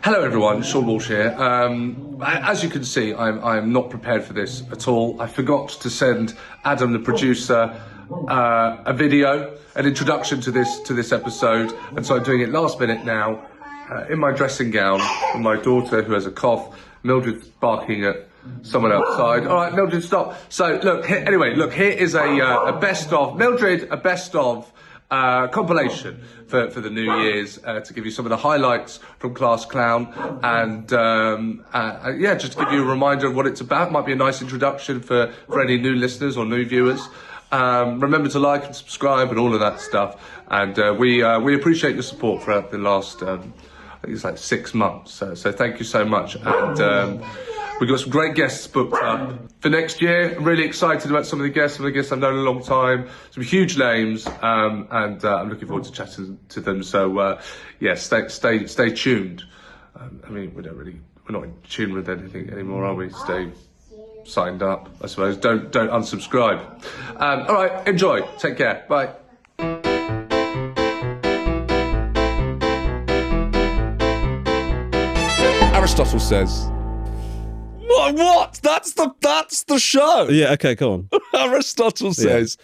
Hello everyone, Sean Walsh here. As you can see, I'm not prepared for this at all. I forgot to send Adam, the producer, a video, an introduction to this episode, and so I'm doing it last minute now, in my dressing gown, with my daughter who has a cough. Mildred's barking at someone outside. All right, Mildred, stop. So look, here is a best of Mildred, a best of compilation for the New Year's to give you some of the highlights from Class Clown, and just to give you a reminder of what it's about. Might be a nice introduction for any new listeners or new viewers. Remember to like and subscribe and all of that stuff, and we appreciate your support throughout the last I think it's like 6 months, so thank you so much. And we've got some great guests booked up for next year. I'm really excited about some of the guests I've known a long time. Some huge names, and I'm looking forward to chatting to them. So, stay tuned. I mean, we're not in tune with anything anymore, are we? Stay signed up, I suppose. Don't unsubscribe. All right, enjoy. Take care. Bye. Aristotle says. What? That's the show. Yeah, okay, go on. Aristotle says,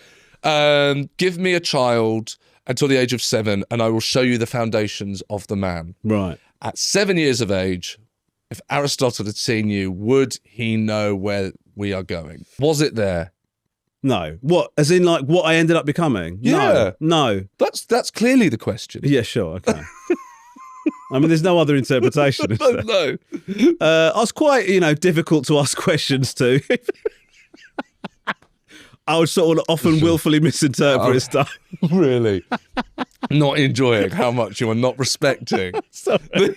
give me a child until the age of 7 and I will show you the foundations of the man. Right. At 7 years of age, if Aristotle had seen you, would he know where we are going? Was it there? No. What? As in, like, what I ended up becoming? Yeah. No. That's clearly the question. Yeah, sure, okay. I mean, there's no other interpretation. Is there? No. I was quite, difficult to ask questions to. I would sort of often willfully misinterpret stuff. Really? Not enjoying how much you are not respecting the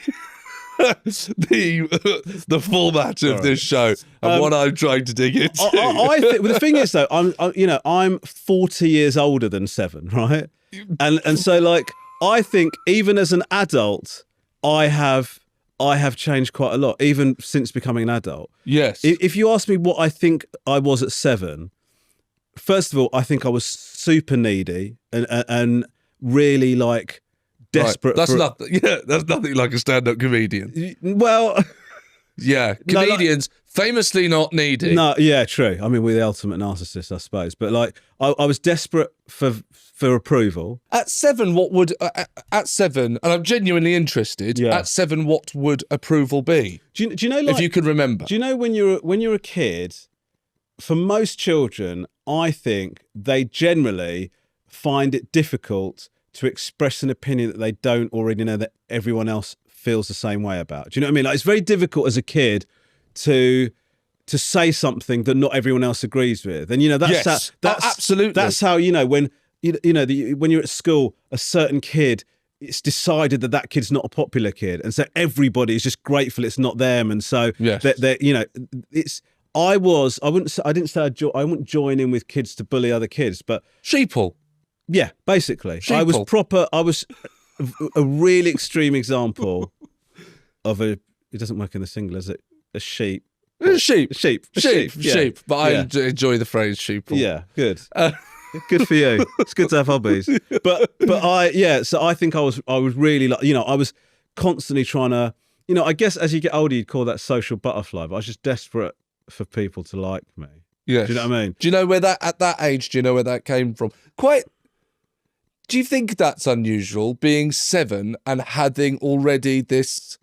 format of this show and what I'm trying to dig into. I think, well, the thing is, though, I'm 40 years older than 7, right? And so, like, I think even as an adult, I have changed quite a lot, even since becoming an adult. Yes. If you ask me what I think I was at 7, first of all, I think I was super needy and really, like, desperate. Right. That's nothing like a stand-up comedian. Well, yeah, comedians famously not needy. No, yeah, true. I mean, we're the ultimate narcissist, I suppose. But like, I was desperate for approval. At 7, what would at 7? And I'm genuinely interested. Yeah. At 7, what would approval be? Do you know? Like, if you can remember. Do you know when you're a kid? For most children, I think they generally find it difficult to express an opinion that they don't already know that everyone else feels the same way about. Do you know what I mean? Like, it's very difficult as a kid to say something that not everyone else agrees with, and that's absolutely. That's how when when you're at school, a certain kid, it's decided that kid's not a popular kid, and so everybody is just grateful it's not them, and so it's. I wouldn't join in with kids to bully other kids, but sheeple. Yeah, basically. Sheeple. I was a really extreme example of it doesn't work in the singular, is it? A sheep. Sheep. Yeah. But I enjoy the phrase sheeple. Yeah, good. Good for you. It's good to have hobbies. But so I think I was really, like, I was constantly trying to, I guess as you get older, you'd call that social butterfly, but I was just desperate for people to like me. Yes. Do you know what I mean? Do you know where at that age, do you know where that came from? Do you think that's unusual, being 7 and having already this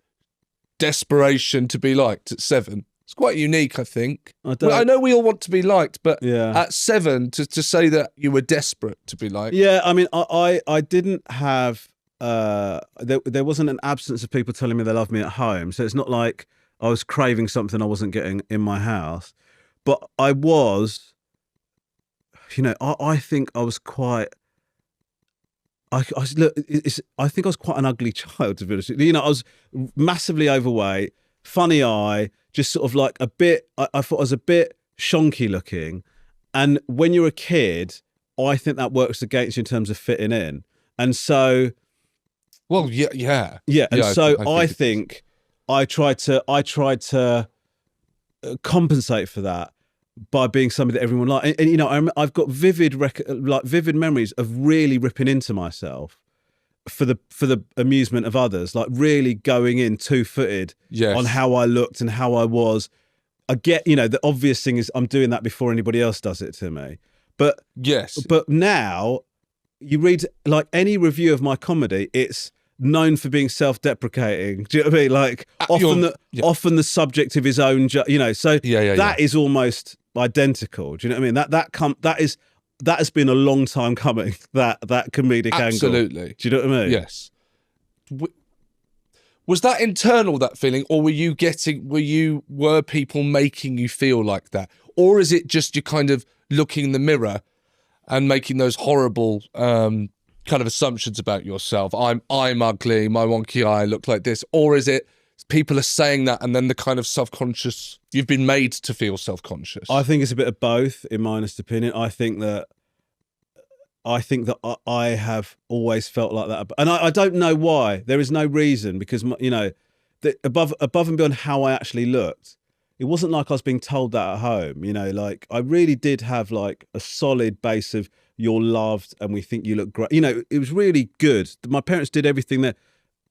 desperation to be liked at 7? It's quite unique, I think. I know we all want to be liked, but at 7, to say that you were desperate to be liked. Yeah, I mean, I didn't have... there wasn't an absence of people telling me they loved me at home, so it's not like I was craving something I wasn't getting in my house. But I was... I think I was quite... I think I was quite an ugly child, to be honest with you. I was massively overweight, funny eye, just sort of like a bit, I thought I was a bit shonky looking. And when you're a kid, I think that works against you in terms of fitting in. And so... Well, yeah. Yeah, and so I think I tried to compensate for that by being somebody that everyone liked. And I've got vivid memories of really ripping into myself for the amusement of others, like really going in 2-footed on how I looked and how I was. I get, the obvious thing is I'm doing that before anybody else does it to me. But but now you read like any review of my comedy, it's known for being self-deprecating. Do you know what I mean? Like often the subject of his own, that is almost identical. Do you know what I mean? That has been a long time coming. That comedic angle. Absolutely. Do you know what I mean? Yes. Was that internal, that feeling, or were people making you feel like that, or is it just you kind of looking in the mirror and making those horrible kind of assumptions about yourself? I'm ugly, my wonky eye look like this, or is it people are saying that and then the kind of self-conscious, you've been made to feel self-conscious? I think it's a bit of both, in my honest opinion. I think that I have always felt like that, and I don't know why. There is no reason, because that above and beyond how I actually looked, it wasn't like I was being told that at home. Like I really did have like a solid base of you're loved and we think you look great. It was really good. My parents did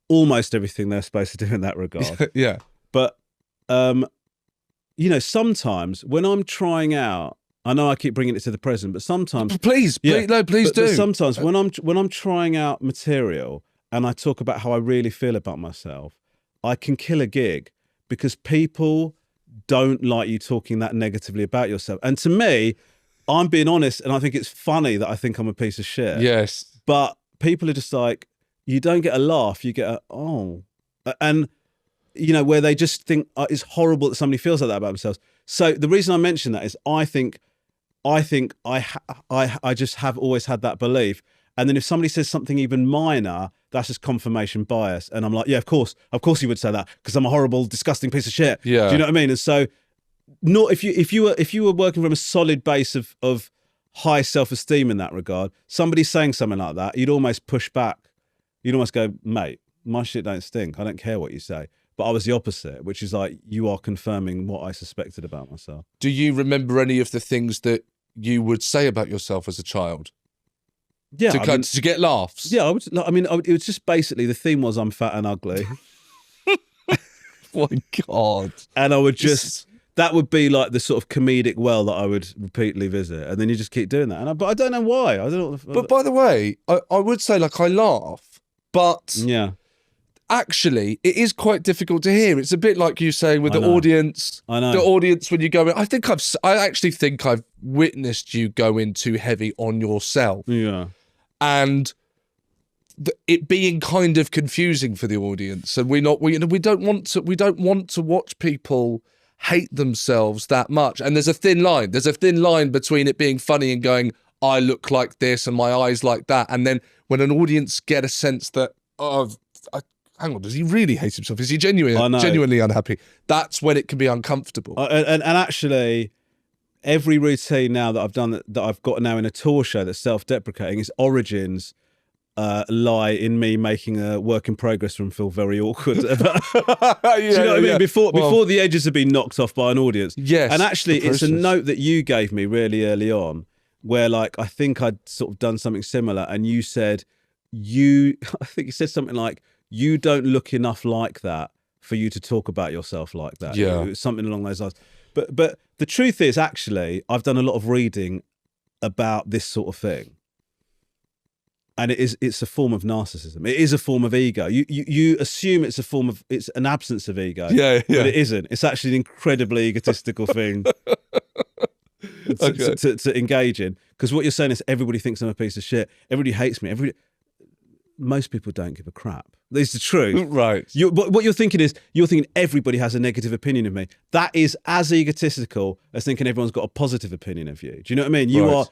almost everything they're supposed to do in that regard. Yeah. But sometimes when I'm trying out, I know I keep bringing it to the present, but sometimes please do. But sometimes when I'm trying out material and I talk about how I really feel about myself, I can kill a gig because people don't like you talking that negatively about yourself. And to me, I'm being honest, and I think it's funny that I think I'm a piece of shit. Yes. But people are just like, you don't get a laugh, you get a, oh. And, where they just think it's horrible that somebody feels like that about themselves. So the reason I mention that is I think I just have always had that belief. And then if somebody says something even minor, that's just confirmation bias. And I'm like, yeah, of course you would say that because I'm a horrible, disgusting piece of shit. Yeah. Do you know what I mean? And so, not if you were working from a solid base of high self-esteem in that regard, somebody saying something like that, you'd almost push back. You'd almost go, mate, my shit don't stink. I don't care what you say. But I was the opposite, which is like, you are confirming what I suspected about myself. Do you remember any of the things that you would say about yourself as a child? Yeah, to get laughs. Yeah, it was just basically the theme was I'm fat and ugly. My God. And I would that would be like the sort of comedic well that I would repeatedly visit, and then you just keep doing that. But I don't know why. I don't know. But by the way, I would say like I laugh, but yeah. Actually, it is quite difficult to hear. It's a bit like you saying with the audience. I know. The audience when you go in. I actually think I've witnessed you go in too heavy on yourself. Yeah. And it being kind of confusing for the audience, and we don't want to watch people hate themselves that much. And there's a thin line. There's a thin line between it being funny and going, I look like this and my eyes like that, and then when an audience get a sense that, hang on, does he really hate himself? Is he genuinely unhappy? That's when it can be uncomfortable. And actually, every routine now that I've done that I've got now in a tour show that's self-deprecating, its origins lie in me making a work in progress room feel very awkward. Do you know what I mean? Before the edges have been knocked off by an audience. Yes. And actually, it's a note that you gave me really early on, where like I think I'd sort of done something similar, and you said I think you said something like, you don't look enough like that for you to talk about yourself like that. Yeah. It was something along those lines. But the truth is, actually, I've done a lot of reading about this sort of thing. And it's a form of narcissism. It is a form of ego. You assume it's an absence of ego. Yeah. But it isn't. It's actually an incredibly egotistical thing to engage in. Because what you're saying is everybody thinks I'm a piece of shit. Everybody hates me. Most people don't give a crap. It's the truth. Right. What you're thinking is, everybody has a negative opinion of me. That is as egotistical as thinking everyone's got a positive opinion of you. Do you know what I mean?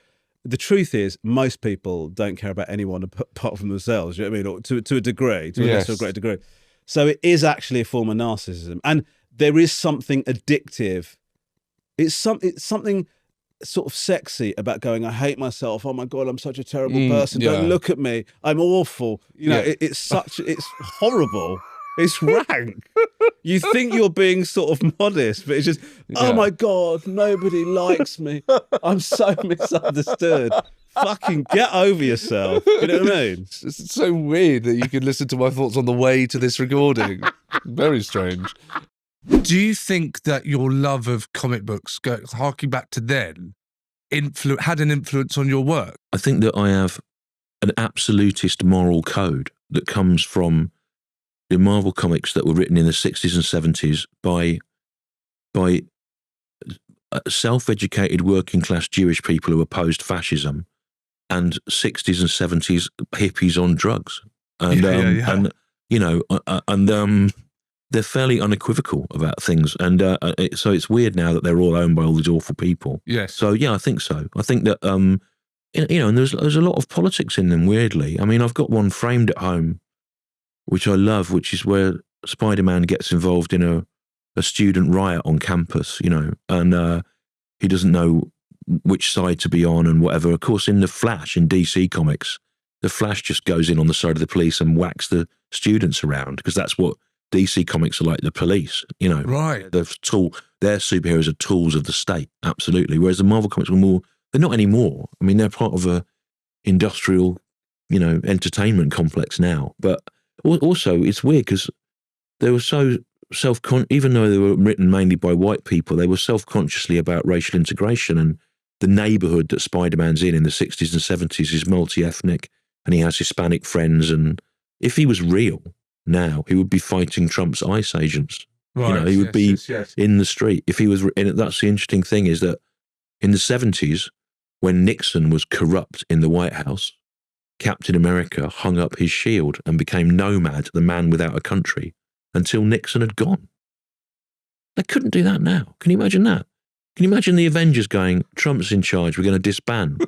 The truth is, most people don't care about anyone apart from themselves. Do you know what I mean? Or to a degree, to a lesser great degree. So it is actually a form of narcissism. And there is something addictive. It's something sort of sexy about going, I hate myself. Oh my God, I'm such a terrible person. Yeah. Don't look at me. I'm awful. It's horrible. It's rank. You think you're being sort of modest, but it's just, oh my God, nobody likes me. I'm so misunderstood. fucking get over yourself. You know what I mean? It's so weird that you could listen to my thoughts on the way to this recording. Very strange. Do you think that your love of comic books, harking back to then, had an influence on your work? I think that I have an absolutist moral code that comes from the Marvel comics that were written in the 60s and 70s by self-educated working class Jewish people who opposed fascism and 60s and 70s hippies on drugs. And, and you know, they're fairly unequivocal about things. And so it's weird now that they're all owned by all these awful people. Yes. So, yeah, I think so. I think that, you know, and there's a lot of politics in them, weirdly. I mean, I've got one framed at home, which I love, which is where Spider-Man gets involved in a student riot on campus, you know, and he doesn't know which side to be on and whatever. Of course, in The Flash, in DC Comics, the Flash just goes in on the side of the police and whacks the students around, because that's what DC Comics are like, the police, you know. Right. Their superheroes are tools of the state, absolutely. Whereas the Marvel Comics were more, they're not anymore. I mean, they're part of a industrial, you know, entertainment complex now. But also, it's weird because they were so even though they were written mainly by white people, they were self-consciously about racial integration, and the neighborhood that Spider-Man's in the 60s and 70s is multi-ethnic, and he has Hispanic friends, and if he was real now, he would be fighting Trump's ICE agents. Right. You know, he would be yes. in the street. If he was, and that's the interesting thing, is that in the 70s, when Nixon was corrupt in the White House, Captain America hung up his shield and became Nomad, the man without a country, until Nixon had gone. They couldn't do that now. Can you imagine that? Can you imagine the Avengers going, Trump's in charge, we're going to disband?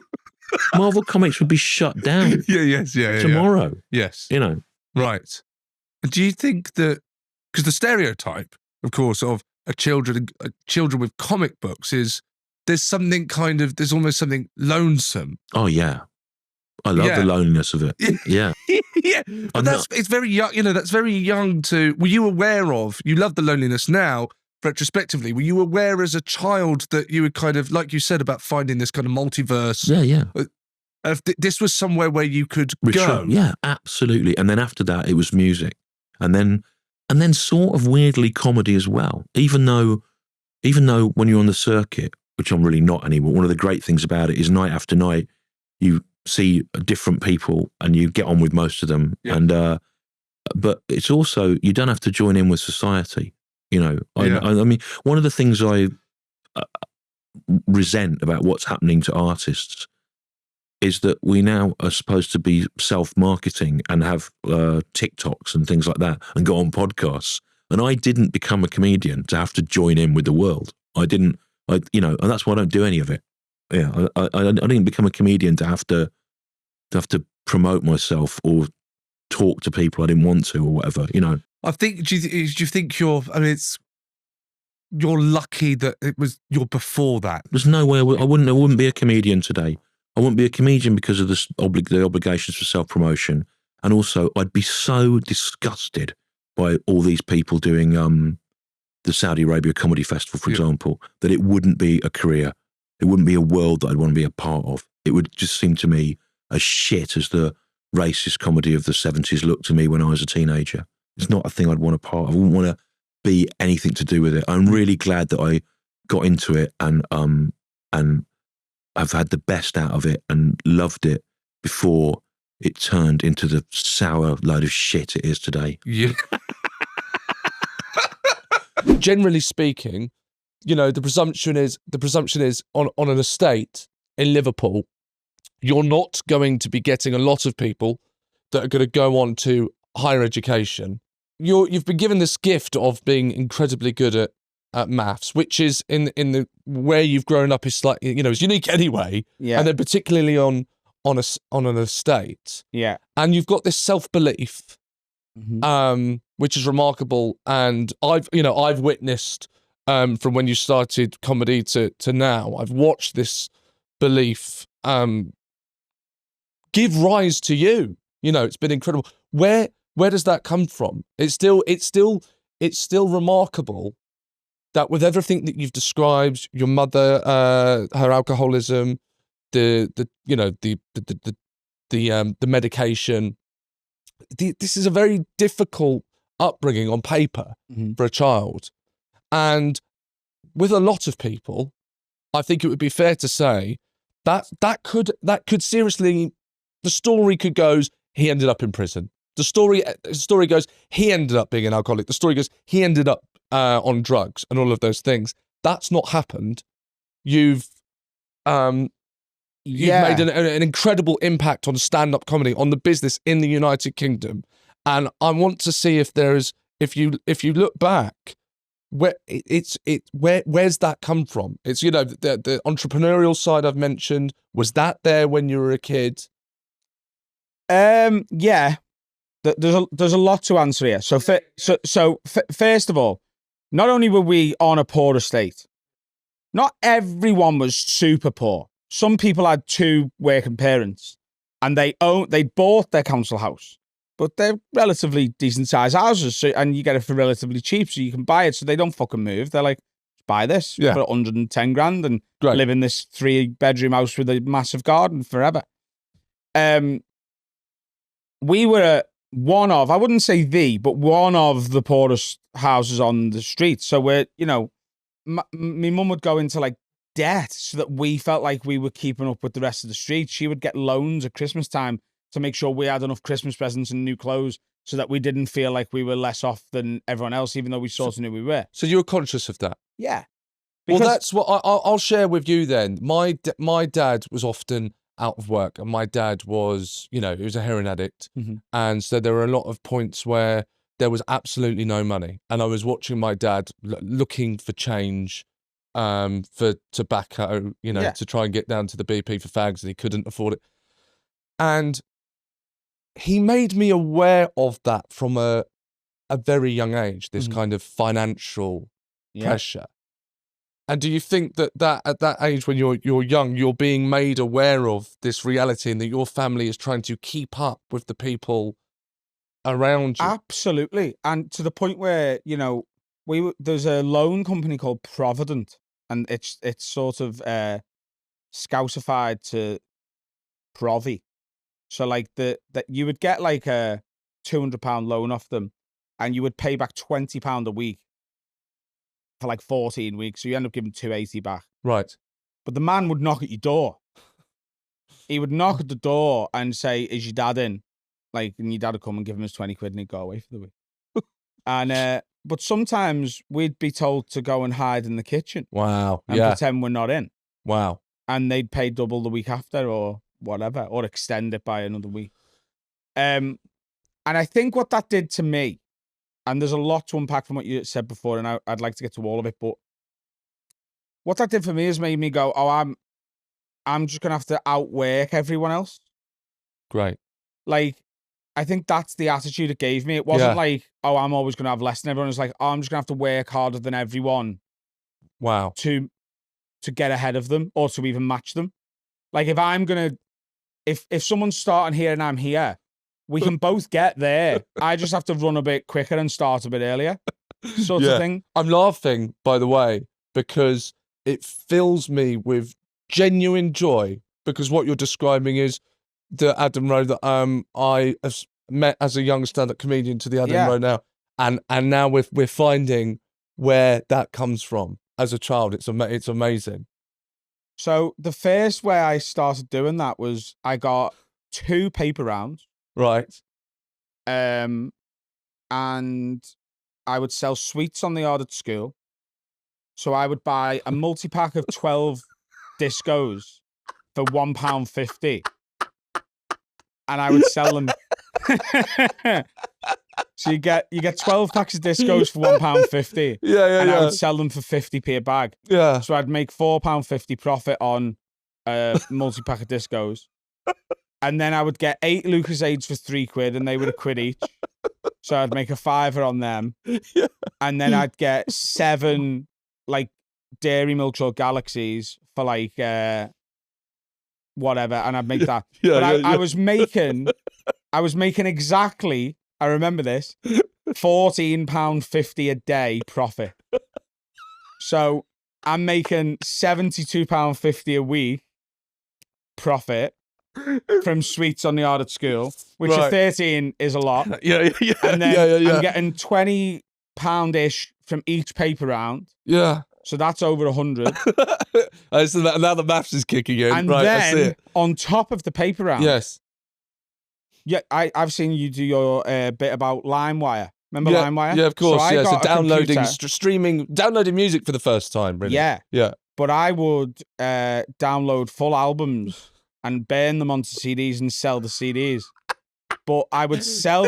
Marvel Comics would be shut down tomorrow. Yes. You know. Right. Do you think that, because the stereotype, of course, of children with comic books is there's almost something lonesome. Oh, yeah. I love the loneliness of it. Yeah. Yeah. But it's very young, you know, that's very young were you aware of, you love the loneliness now, retrospectively, were you aware as a child that you would kind of, like you said about finding this kind of multiverse? Yeah. This was somewhere where you could go. Yeah, absolutely. And then after that, it was music. And then sort of weirdly comedy as well. Even though when you're on the circuit, which I'm really not anymore, one of the great things about it is night after night, you see different people and you get on with most of them. Yeah. And but it's also, you don't have to join in with society. You know, I mean, one of the things I resent about what's happening to artists is that we now are supposed to be self-marketing and have TikToks and things like that and go on podcasts. And I didn't become a comedian to have to join in with the world. And that's why I don't do any of it. Yeah, I didn't become a comedian to have to promote myself or talk to people I didn't want to or whatever, you know. I think, do you think you're lucky that you're before that? There's no way I wouldn't be a comedian today. I wouldn't be a comedian because of the obligations for self-promotion. And also, I'd be so disgusted by all these people doing the Saudi Arabia Comedy Festival, for example, that it wouldn't be a career. It wouldn't be a world that I'd want to be a part of. It would just seem to me as shit as the racist comedy of the 70s looked to me when I was a teenager. It's not a thing I'd want a part of. I wouldn't want to be anything to do with it. I'm really glad that I got into it and I've had the best out of it and loved it before it turned into the sour load of shit it is today. Yeah. Generally speaking, you know, the presumption is on an estate in Liverpool, you're not going to be getting a lot of people that are going to go on to higher education. You've been given this gift of being incredibly good at maths, which is in the where you've grown up is slightly, you know, is unique anyway. Yeah. And then particularly on an estate. Yeah. And you've got this self-belief, which is remarkable. And I've witnessed from when you started comedy to now, I've watched this belief give rise to you. You know, it's been incredible. Where does that come from? It's still remarkable that with everything that you've described, your mother, her alcoholism, the medication. This is a very difficult upbringing on paper for a child, and with a lot of people, I think it would be fair to say that could seriously, the story could goes he ended up in prison. The story goes he ended up being an alcoholic. The story goes he ended up on drugs and all of those things. That's not happened. You've made an incredible impact on stand-up comedy, on the business in the United Kingdom, and I want to see if if you look back, where's that come from? It's the entrepreneurial side I've mentioned. Was that there when you were a kid? Yeah. There's a lot to answer here. So first of all, not only were we on a poor estate, not everyone was super poor. Some people had 2 working parents, and they bought their council house, but they're relatively decent sized houses, and you get it for relatively cheap, so you can buy it. So they don't fucking move. They're like, buy this for 110 grand and live in this 3-bedroom house with a massive garden forever. We were one of, I wouldn't say but one of the poorest houses on the street. So we're, my mum would go into like debt so that we felt like we were keeping up with the rest of the street. She would get loans at Christmas time to make sure we had enough Christmas presents and new clothes so that we didn't feel like we were less off than everyone else, even though we sort of knew we were. So you were conscious of that? Yeah. Well, that's what I'll share with you then. My dad was often out of work, and my dad was, he was a heroin addict. And so there were a lot of points where there was absolutely no money. And I was watching my dad looking for change, for tobacco, to try and get down to the BP for fags, and he couldn't afford it. And he made me aware of that from a very young age, this kind of financial pressure. And do you think that at that age, when you're young, you're being made aware of this reality and that your family is trying to keep up with the people around you? Absolutely. And to the point where, there's a loan company called Provident, and it's sort of scoutified to Provi. So like that you would get like a £200 loan off them, and you would pay back £20 a week for like 14 weeks. So you end up giving 280 back. Right. But the man would knock at your door. He would knock at the door and say, "Is your dad in?" Like, and your dad would come and give him his 20 quid and he'd go away for the week. And but sometimes we'd be told to go and hide in the kitchen. Wow. And pretend we're not in. Wow. And they'd pay double the week after or whatever, or extend it by another week. And I think what that did to me, and there's a lot to unpack from what you said before, and I'd like to get to all of it, but what that did for me is made me go, I'm just going to have to outwork everyone else. Great. Like, I think that's the attitude it gave me. It wasn't like, I'm always going to have less than everyone. It's like, I'm just going to have to work harder than everyone. Wow. To get ahead of them or to even match them. Like, if I'm going to, if someone's starting here and I'm here, we can both get there. I just have to run a bit quicker and start a bit earlier, sort of thing. I'm laughing, by the way, because it fills me with genuine joy, because what you're describing is the Adam Rowe that I have met as a young stand-up comedian to the Adam Rowe now, and now we're finding where that comes from as a child. It's amazing. So the first way I started doing that was I got 2 paper rounds. Right. And I would sell sweets on the yard at school. So I would buy a multi-pack of 12 discos for £1.50. And I would sell them. So you get 12 packs of discos for £1.50. And I would sell them for 50p a bag. Yeah. So I'd make £4.50 profit on a multi-pack of discos. And then I would get 8 Lucasades for £3, and they were £1 each. So I'd make a £5 on them. Yeah. And then I'd get 7 like Dairy Milks or Galaxies for like whatever, and I'd make that. I was making exactly, I remember this, £14.50 a day profit. So I'm making £72.50 a week. profit from sweets on the yard at school, which Right. at 13 is a lot. Yeah. And then yeah. I'm getting £20-ish from each paper round. Yeah. So that's over 100. So now the maths is kicking in. And Right, I see then it. on top of the paper round, Yes. yeah, I've seen you do your bit about LimeWire. Remember Yeah, LimeWire? yeah, of course. I So got a downloading, computer. streaming, downloading music for the first time, really. Yeah. Yeah. But I would download full albums and burn them onto CDs and sell the CDs. But I would sell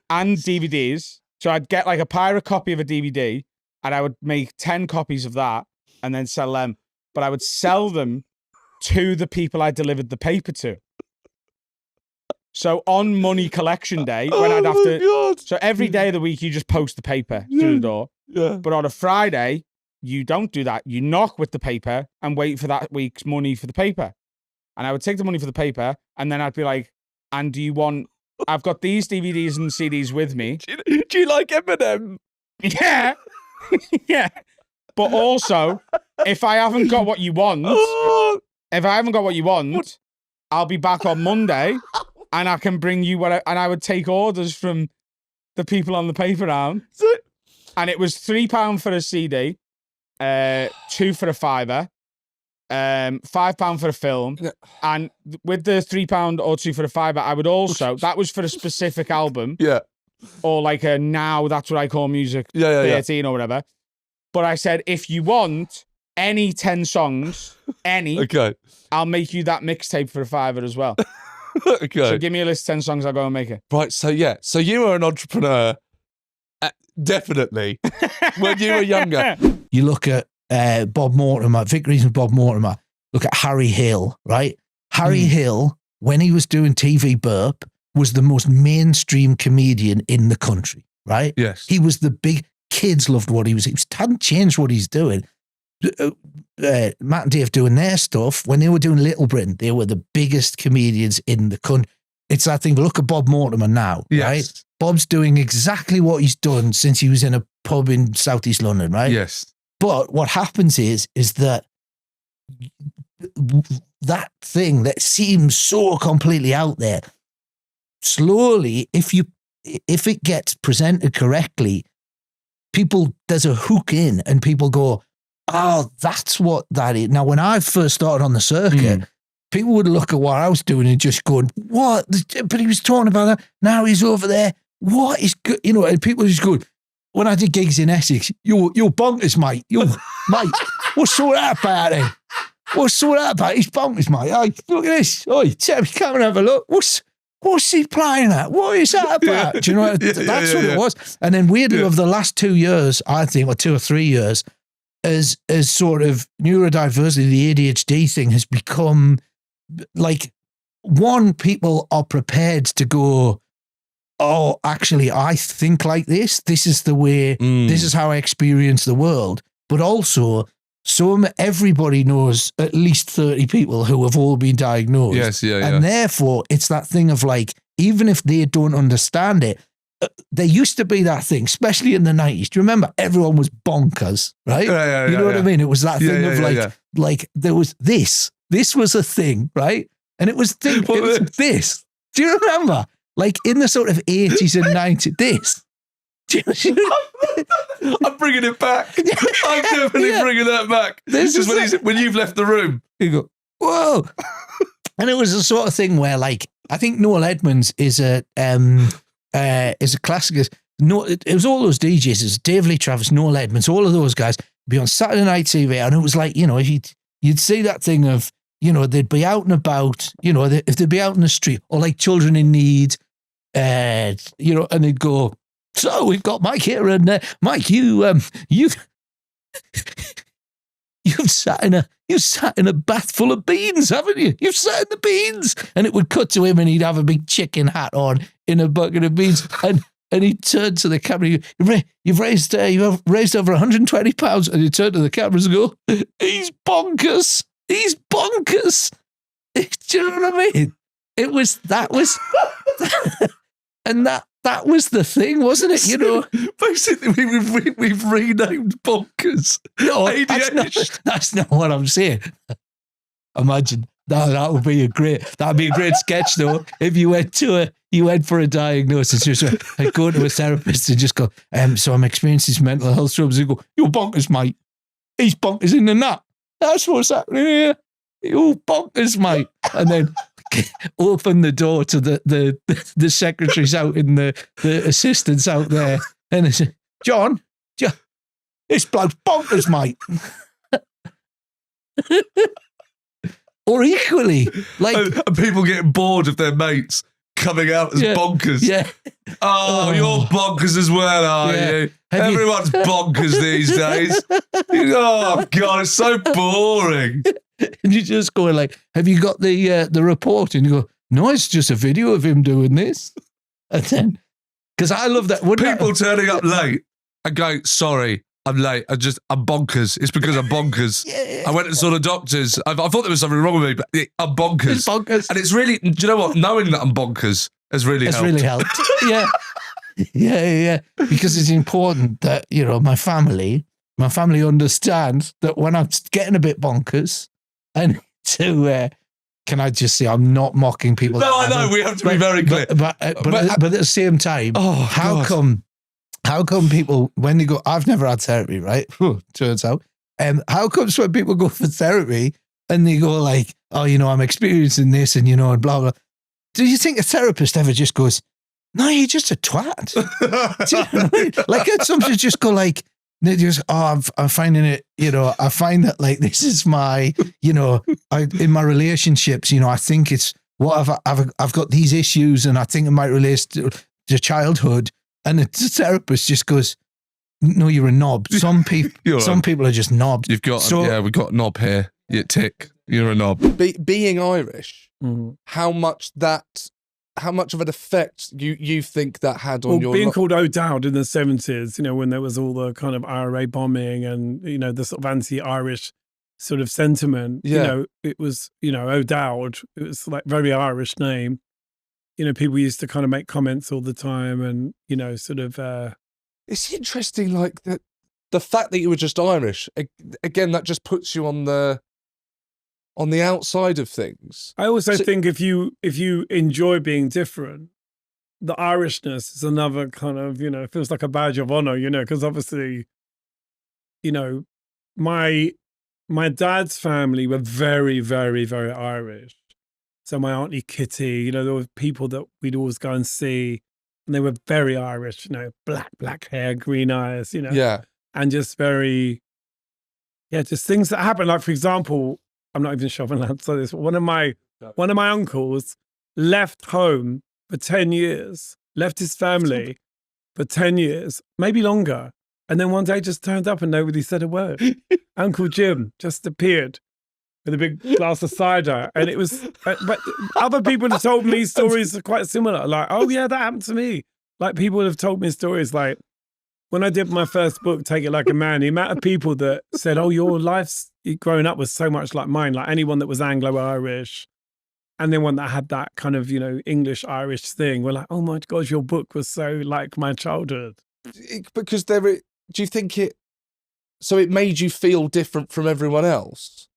and DVDs. So I'd get like a pirate copy of a DVD and I would make 10 copies of that and then sell them. But I would sell them to the people I delivered the paper to. So on money collection day, when I'd have to... God. So every day of the week, you just post the paper through the door. Yeah. But on a Friday, you don't do that. You knock with the paper and wait for that week's money for the paper. And I would take the money for the paper, and then I'd be like, and do you want... I've got these DVDs and CDs with me. Do you like Eminem? Yeah. Yeah. But also, if I haven't got what you want, I'll be back on Monday, and I can bring you and I would take orders from the people on the paper round. And it was £3 for a CD, £2 for a fiver, £5 for a film. And with the £3 or £2 for a fiver, I would also, that was for a specific album. Yeah. Or like a Now That's What I Call Music 13 or whatever. But I said, if you want any 10 songs, Okay. I'll make you that mixtape for a fiver as well. Okay. So give me a list of 10 songs, I'll go and make it. Right. So yeah. So you were an entrepreneur, definitely, when you were younger. You look at Bob Mortimer, Vic Reason, Bob Mortimer. Look at Harry Hill, right? Harry Hill, when he was doing TV Burp, was the most mainstream comedian in the country, right? Yes. He was the big... Kids loved what he was. Hadn't changed what he's doing. Matt and Dave doing their stuff. When they were doing Little Britain, they were the biggest comedians in the country. It's that thing. Look at Bob Mortimer now, right? Bob's doing exactly what he's done since he was in a pub in Southeast London, right? Yes. But what happens is that that thing that seems so completely out there, slowly, if it gets presented correctly, there's a hook in and people go, oh, that's what that is. Now, when I first started on the circuit, people would look at what I was doing and just going, what? But he was talking about that. Now he's over there. What is good? You know, and people just go, when I did gigs in Essex, you're bonkers, mate. Mate, what's all that about then? What's all that about? He's bonkers, mate. Hey, look at this. Oh, come and have a look. What's he playing at? What is that about? Do you know? That's what it was. And then weirdly, over the last 2 years, I think, or 2 or 3 years, as sort of neurodiversity, the ADHD thing has become like, one, people are prepared to go, oh, actually, I think like this. This is the way, this is how I experience the world. But also, everybody knows at least 30 people who have all been diagnosed. Yes, yeah. And therefore, it's that thing of like, even if they don't understand it, there used to be that thing, especially in the 90s. Do you remember? Everyone was bonkers, right? Yeah, you know what I mean? It was that thing of yeah. like there was this. This was a thing, right? And it was this. Do you remember? Like in the sort of 80s and 90s, this. I'm bringing it back. I'm definitely bringing that back. This is when you've left the room. You go, whoa. And it was a sort of thing where, like, I think Noel Edmonds is a classic. No, it was all those DJs. It was Dave Lee Travis, Noel Edmonds, all of those guys be on Saturday Night TV, and it was like, you know, if you'd see that thing of, you know, they'd be out and about, you know, if they'd be out in the street, or like children in need, you know, and they'd go, so we've got Mike here, and Mike, you've sat in a bath full of beans, haven't you? You've sat in the beans, and it would cut to him, and he'd have a big chicken hat on in a bucket of beans, and he'd turn to the camera. You've raised over 120 pounds, and he'd turn to the cameras and go, "He's bonkers. He's bonkers." Do you know what I mean? That was, and that was the thing, wasn't it? You know, basically, we've renamed bonkers. No, that's not what I'm saying. Imagine That'd be a great sketch though. If you went for a diagnosis, just like go to a therapist and just go, so I'm experiencing these mental health troubles. You go, you're bonkers, mate. He's bonkers in the nut. That's what's happening here. You bonkers, mate. And then open the door to the secretaries out in the assistants out there, and they say, John, this bloke's bonkers, mate. Or equally, like, and people getting bored of their mates coming out as bonkers. Yeah. Oh, you're bonkers as well, are you? Everyone's bonkers these days. Oh God, it's so boring. And you just go like, have you got the report? And you go, no, it's just a video of him doing this. And then, because I love that. People turning up late and going, sorry, I'm late. I'm bonkers. It's because I'm bonkers. I went and saw the doctors. I thought there was something wrong with me, but I'm bonkers. It's bonkers. And it's really, do you know what? Knowing that I'm bonkers has really helped. It's really helped. Yeah. Yeah. Because it's important that, my family understands that when I'm getting a bit bonkers, and can I just say, I'm not mocking people. No, I know. We have to be very clear. But at the same time, how come people, when they go, I've never had therapy, right? Turns out. How comes when people go for therapy and they go like, oh, I'm experiencing this and, and blah, blah. Do you think a therapist ever just goes, no, you're just a twat? Do you know what I mean? Like, sometimes just go like, they just, I'm finding it, I find that like, this is my, in my relationships, I think it's what I've got these issues and I think it might relate to childhood. And the therapist just goes, no, you're a knob. Some people are just knobs. We've got a knob here. You tick. You're a knob. Being Irish, how much of an effect you think that had on your... Being called O'Dowd in the 70s, when there was all the kind of IRA bombing and, the sort of anti-Irish sort of sentiment, it was, O'Dowd. It was like very Irish name. People used to kind of make comments all the time and, sort of... It's interesting, like, the fact that you were just Irish, again, that just puts you on the outside of things. I also think if you enjoy being different, the Irishness is another kind of, it feels like a badge of honor, because obviously, my dad's family were very, very, very Irish. So my auntie Kitty, there were people that we'd always go and see, and they were very Irish, black hair, green eyes, and just very, just things that happen. Like, for example, I'm not even sure if I'm allowed to say this, but one of my uncles left home for 10 years, left his family for 10 years, maybe longer. And then one day just turned up and nobody said a word. Uncle Jim just appeared with a big glass of cider. And it was, but other people have told me stories quite similar. Like, oh yeah, that happened to me. Like, people have told me stories like, when I did my first book, Take It Like a Man, the amount of people that said, oh, your life's growing up was so much like mine, like anyone that was Anglo-Irish, and then one that had that kind of, English-Irish thing, were like, oh my God, your book was so like my childhood. Because do you think it made you feel different from everyone else?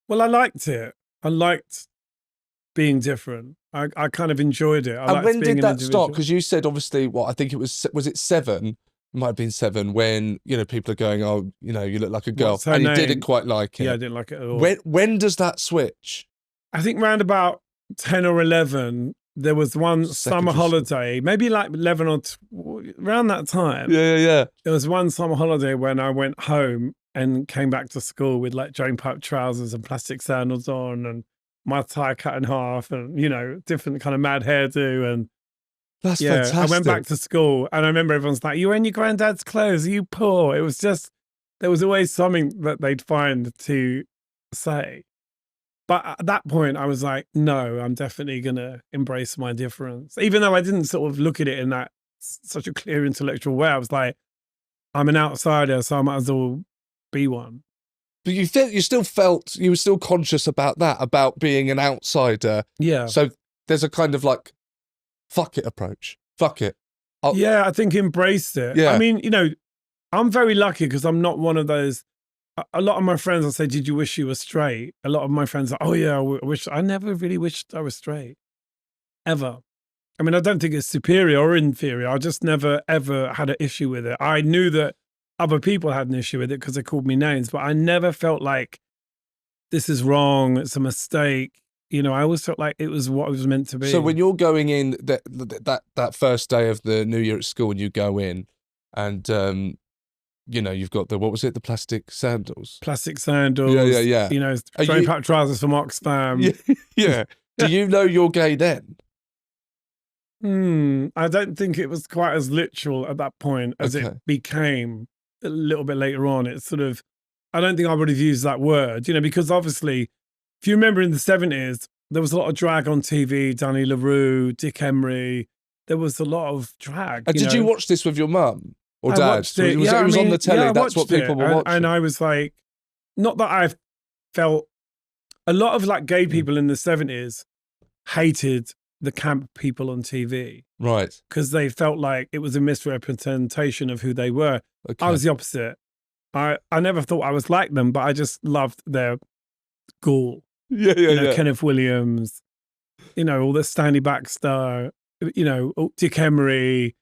Well, I liked it. I liked being different. I kind of enjoyed it. And when did that start? Because you said, obviously, I think it was it 7? It might have been 7 when, people are going, oh, you look like a girl. And you didn't quite like it. Yeah, I didn't like it at all. When does that switch? I think round about 10 or 11, there was one summer holiday, maybe like 11 or around that time. Yeah. There was one summer holiday when I went home and came back to school with like drain pipe trousers and plastic sandals on and my tie cut in half and, different kind of mad hairdo. And that's fantastic. I went back to school and I remember everyone's like, you're in your granddad's clothes, are you poor? It was just, there was always something that they'd find to say. But at that point, I was like, no, I'm definitely going to embrace my difference. Even though I didn't sort of look at it in that such a clear intellectual way, I was like, I'm an outsider, so I might as well be one. But you were still conscious about that, about being an outsider. Yeah. So there's a kind of like, fuck it approach. Fuck it. I think embraced it. Yeah. I mean, I'm very lucky because I'm not one of those a lot of my friends will say, "Did you wish you were straight?" A lot of my friends are, "Oh yeah, I wish." I never really wished I was straight, ever. I mean, I don't think it's superior or inferior. I just never ever had an issue with it. I knew that other people had an issue with it because they called me names, but I never felt like this is wrong. It's a mistake. You know, I always felt like it was what it was meant to be. So when you're going in that first day of the new year at school, and you go in, and you know, you've got what was it? The plastic sandals. Plastic sandals. Yeah. You know, train pack trousers from Oxfam. Yeah. Do you know you're gay then? I don't think it was quite as literal at that point as it became a little bit later on. It's sort of, I don't think I would have used that word, you know, because obviously, if you remember in the 70s, there was a lot of drag on TV, Danny LaRue, Dick Emery. There was a lot of drag. Did you watch this with your mum or dad? I watched it. It was on the telly. That's what people were watching. And I was like, not that I felt, a lot of like gay people in the 70s hated the camp people on TV. Right. Because they felt like it was a misrepresentation of who they were. Okay. I was the opposite. I never thought I was like them, but I just loved their ghoul. Yeah. Kenneth Williams, you know, all the Stanley Baxter, you know, Dick Emery.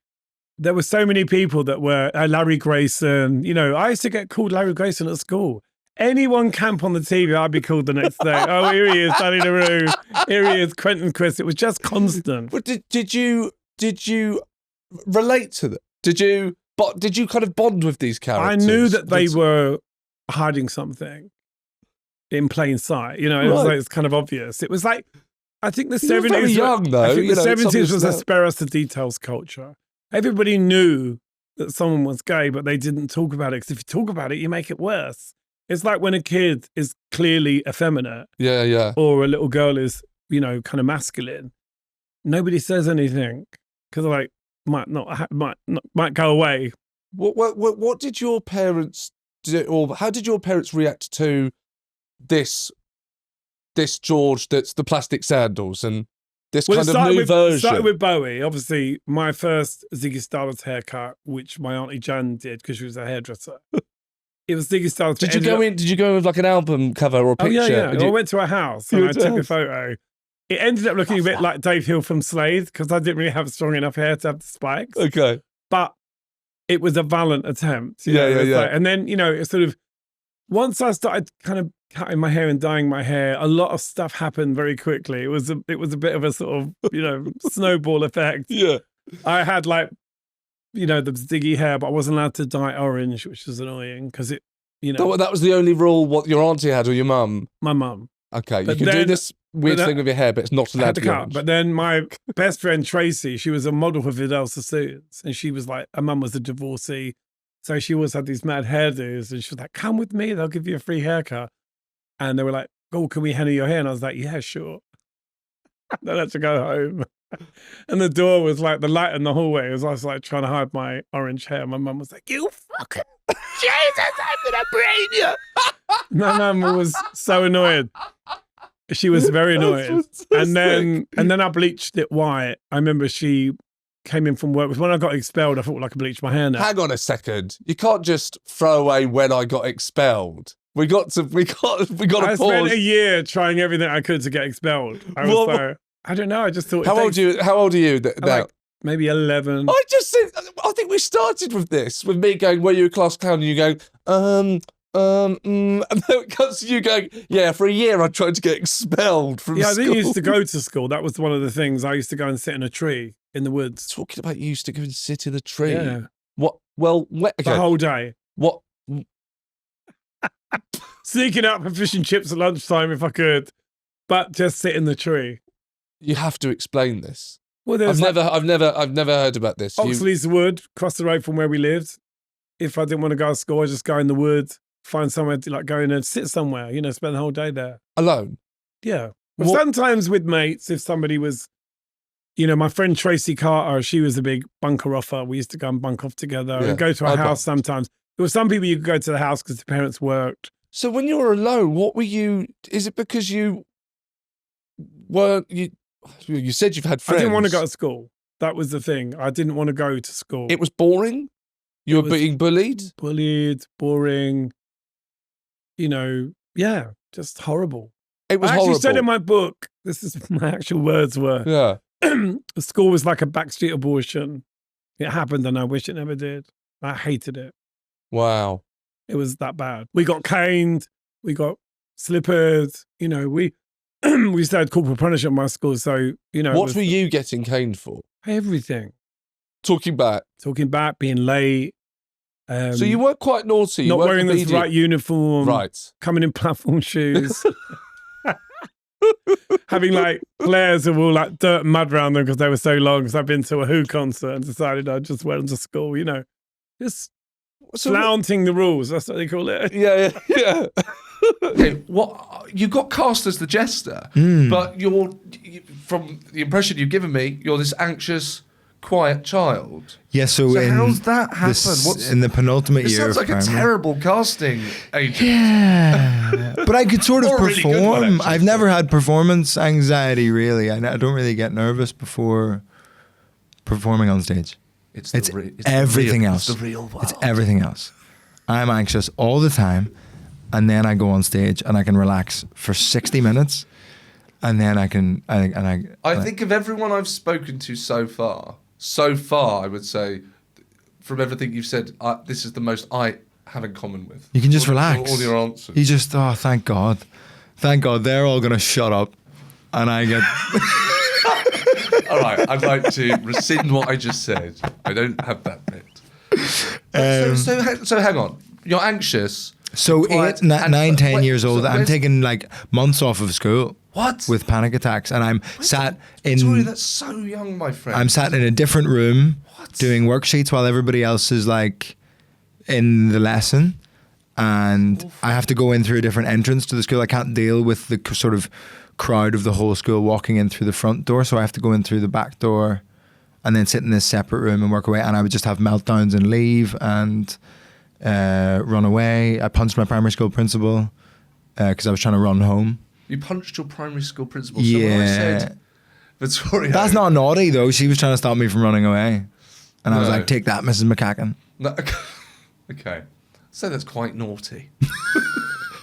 There were so many people that were Larry Grayson. You know, I used to get called Larry Grayson at school. Anyone camp on the TV, I'd be called the next day. Oh, here he is, Danny LaRue. Here he is, Quentin Crisp. It was just constant. But did you relate to them? Did you kind of bond with these characters? I knew that they were hiding something in plain sight. You know, it was like, it's kind of obvious. It was like, I think the 70s. Very young, though. I think the 70s was a spare us the details culture. Everybody knew that someone was gay, but they didn't talk about it. Because if you talk about it, you make it worse. It's like when a kid is clearly effeminate. Yeah. Or a little girl is, you know, kind of masculine. Nobody says anything because like might go away. What did your parents do, or how did your parents react to this George that's the plastic sandals and this kind of new version? It started with Bowie. Obviously, my first Ziggy Stardust haircut, which my auntie Jan did because she was a hairdresser. It was Ziggy Stardust. Did you go with like an album cover or a picture? Oh, yeah. I went to a house and I took a photo. It ended up looking a bit like Dave Hill from Slade because I didn't really have strong enough hair to have the spikes. Okay. But it was a valiant attempt. Yeah. Like, and then, you know, it's sort of, once I started kind of cutting my hair and dyeing my hair, a lot of stuff happened very quickly. It was a bit of a sort of, you know, snowball effect. Yeah. I had like, you know, the Ziggy hair, but I wasn't allowed to dye orange, which was annoying because it, you know. That was the only rule what your auntie had or your mum? My mum. Okay, you can do this weird thing with your hair, but it's not allowed to be orange. But then my best friend Tracy, she was a model for Vidal Sassoons, and she was like, her mum was a divorcee, so she always had these mad hairdos, and she was like, "Come with me, they'll give you a free haircut." And they were like, "Oh, can we henna your hair?" And I was like, "Yeah, sure." Then I had to go home, and the door was like the light in the hallway. I was like trying to hide my orange hair. My mum was like, "You fucking Jesus, I'm gonna brain you." My mum was so annoyed. She was very annoyed. And then I bleached it white. I remember she came in from work. When I got expelled, I thought, like, I bleached my hair now. Hang on a second. You can't just throw away when I got expelled. We got to pause. I spent a year trying everything I could to get expelled. I was like, I don't know. I just thought. How old are you now? Like, maybe 11. I think we started with this, with me going, "Were you a class clown?" And you going, and then it comes to you going, "Yeah, for a year I tried to get expelled from school." I think you used to go to school. That was one of the things. I used to go and sit in a tree in the woods. Talking about you used to go and sit in a tree. Yeah. What? Well, okay. The whole day. What? Sneaking out for fish and chips at lunchtime if I could, but just sit in the tree. You have to explain this. Well, I've never heard about this. Oxley's Wood, across the road from where we lived. If I didn't want to go to school, I just go in the woods, find somewhere to like go in and sit somewhere. You know, spend the whole day there Alone. Yeah. Well, sometimes with mates, if somebody was, you know, my friend Tracy Carter, she was a big bunker offer. We used to go and bunk off together and go to a house sometimes. There were some people you could go to the house because the parents worked. So when you were alone, what were you? Is it because you weren't you? You said you've had friends. I didn't want to go to school. That was the thing. I didn't want to go to school. It was boring. You were being bullied. Bullied, boring. just horrible. It was I actually horrible. said in my book, this is my actual words were, Yeah. the school was like a backstreet abortion. It happened and I wish it never did. I hated it. Wow. It was that bad. We got caned. We got slippers. We used to have corporal punishment at my school. So, What were you getting caned for? everything. Talking back. Talking back, being late. So you were quite naughty. You not weren't wearing the obedient. right uniform. Right. Coming in platform shoes. Having like flares of all like dirt and mud around them because they were so long. Because I've been to a Who concert and decided I'd just wear them to school, just flaunting the rules. That's what they call it. Yeah. Okay, what you got cast as the jester, but from the impression you've given me, you're this anxious, quiet child. Yeah, so how's that happen? In the penultimate It year sounds of like a primary. terrible casting agent. Yeah, but I could sort of Or a really good one, perform. actually. I've never had performance anxiety, really. I don't really get nervous before performing on stage. It's everything else. It's the real world. It's everything else. I'm anxious all the time, and then I go on stage and I can relax for 60 minutes, and then I think of everyone I've spoken to so far, I would say, from everything you've said, this is the most I have in common with. You can just relax. All your answers. You just, thank God. Thank God they're all going to shut up, and I get... All right, I'd like to rescind what I just said. I don't have that bit. So hang on. You're anxious. So quiet, 9, 10 years old, I'm where's- taking like months off of school. What? With panic attacks, and I'm sat in... Sorry, that's so young, my friend. I'm sat in a different room What? doing worksheets while everybody else is like in the lesson, and I have to go in through a different entrance to the school. I can't deal with the sort of crowd of the whole school walking in through the front door, so I have to go in through the back door and then sit in this separate room and work away. And I would just have meltdowns and leave and run away. I punched my primary school principal because I was trying to run home. You punched your primary school principal. So Yeah. when I said, Vittorio... That's not naughty though. She was trying to stop me from running away. And I was No. like, take that, Mrs. McCacken. No, okay. So that's quite naughty.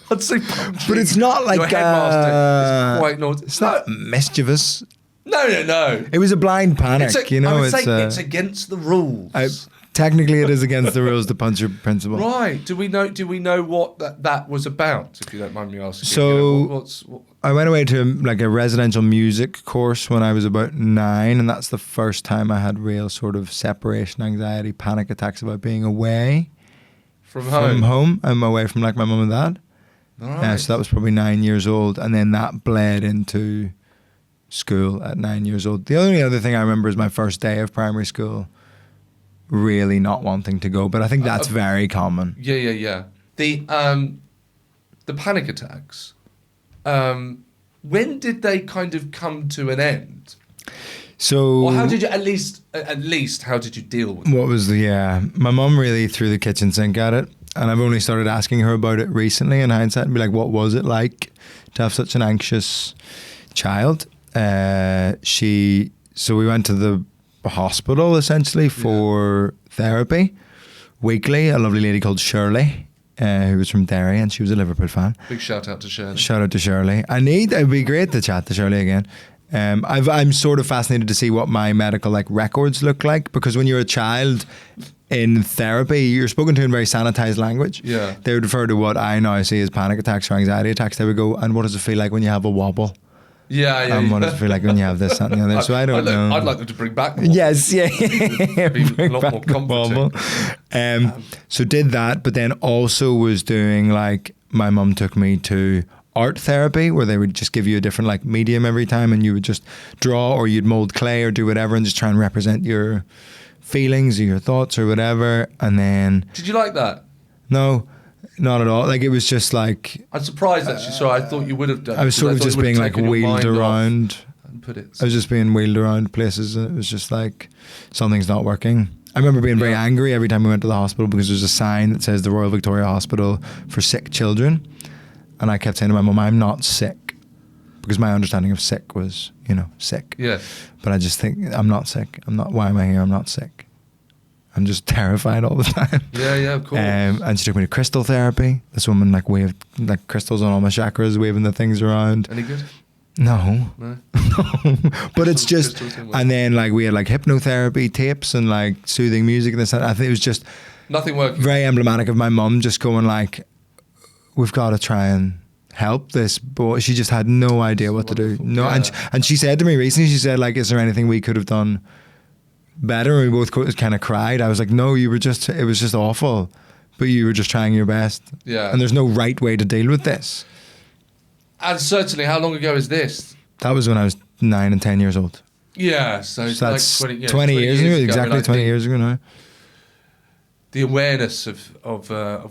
I'd say punching But it's not like your headmaster is quite naughty. It's not mischievous. No. It was a blind panic, I would say it's against the rules. Technically, it is against the rules to punch your principal. Right. Do we know what that was about, if you don't mind me asking? So I went away to like a residential music course when I was about 9, and that's the first time I had real sort of separation anxiety, panic attacks about being away from home? from home. I'm away from like my mum and dad. All right. So that was probably 9 years old, and then that bled into school at 9 years old. The only other thing I remember is my first day of primary school, really not wanting to go, but I think that's very common. Yeah. The panic attacks. When did they kind of come to an end? So, Or how did you at least how did you deal with it? what was my mum really threw the kitchen sink at it, and I've only started asking her about it recently in hindsight and be like, what was it like to have such an anxious child? So we went to the hospital essentially for therapy weekly. A lovely lady called Shirley, who was from Derry, and she was a Liverpool fan. Big shout out to Shirley. Shout out to Shirley. It'd be great to chat to Shirley again. I'm sort of fascinated to see what my medical records look like, because when you're a child in therapy, you're spoken to in very sanitized language. Yeah. They would refer to what I now see as panic attacks or anxiety attacks. They would go, and what does it feel like when you have a wobble? Yeah. And what does it feel like when you have this, that, and the other? So I don't know. I'd like them to bring back more. Yes, yeah. Be a lot more Back the comforting. wobble. So did that, but then also was doing my mum took me to art therapy, where they would just give you a different medium every time, and you would just draw, or you'd mold clay or do whatever and just try and represent your feelings or your thoughts or whatever. And then Did you like that? no, not at all. It was just I'm surprised actually. Sorry, I thought you would have done. I was sort of thought just you would being have taken your wheeled mind off around. and put it. I was just being wheeled around places, and it was just something's not working. I remember being very angry every time we went to the hospital, because there's a sign that says the Royal Victoria Hospital for sick children, and I kept saying to my mum, I'm not sick, because my understanding of sick was, sick. Yeah. But I just think, I'm not sick. Why am I here? I'm not sick. I'm just terrified all the time. Yeah, of course. And she took me to crystal therapy. This woman like waved like crystals on all my chakras, waving the things around. Any good? No. But it's just, Crystals don't work. and then like we had like hypnotherapy tapes and like soothing music and this. I think it was just Nothing working. very emblematic of my mum just going like, we've got to try and help this boy. She just had no idea what to do. No, Yeah. and she said to me recently, she said like, is there anything we could have done better? And we both kind of cried. I was like, no, it was just awful, but you were just trying your best. Yeah. And there's no right way to deal with this. And certainly, how long ago is this? That was when I was 9 and 10 years old. Yeah, so it's So like that's 20, yeah, 20 years ago, I exactly mean, I 20 think years ago now. The awareness of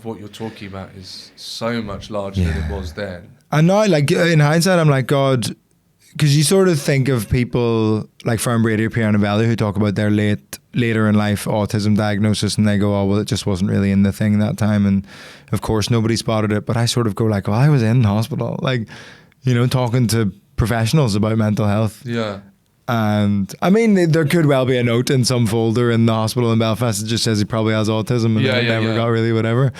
what you're talking about is so much larger than it was then. And now, like, in hindsight, I'm like, God, because you sort of think of people like Fern Brady or Pierre Novelli who talk about their later in life autism diagnosis, and they go, oh, well, it just wasn't really in the thing that time. And of course, nobody spotted it. But I sort of go like, oh, I was in hospital, like, you know, talking to professionals about mental health. Yeah. And I mean, there could well be a note in some folder in the hospital in Belfast that just says he probably has autism and never got really whatever.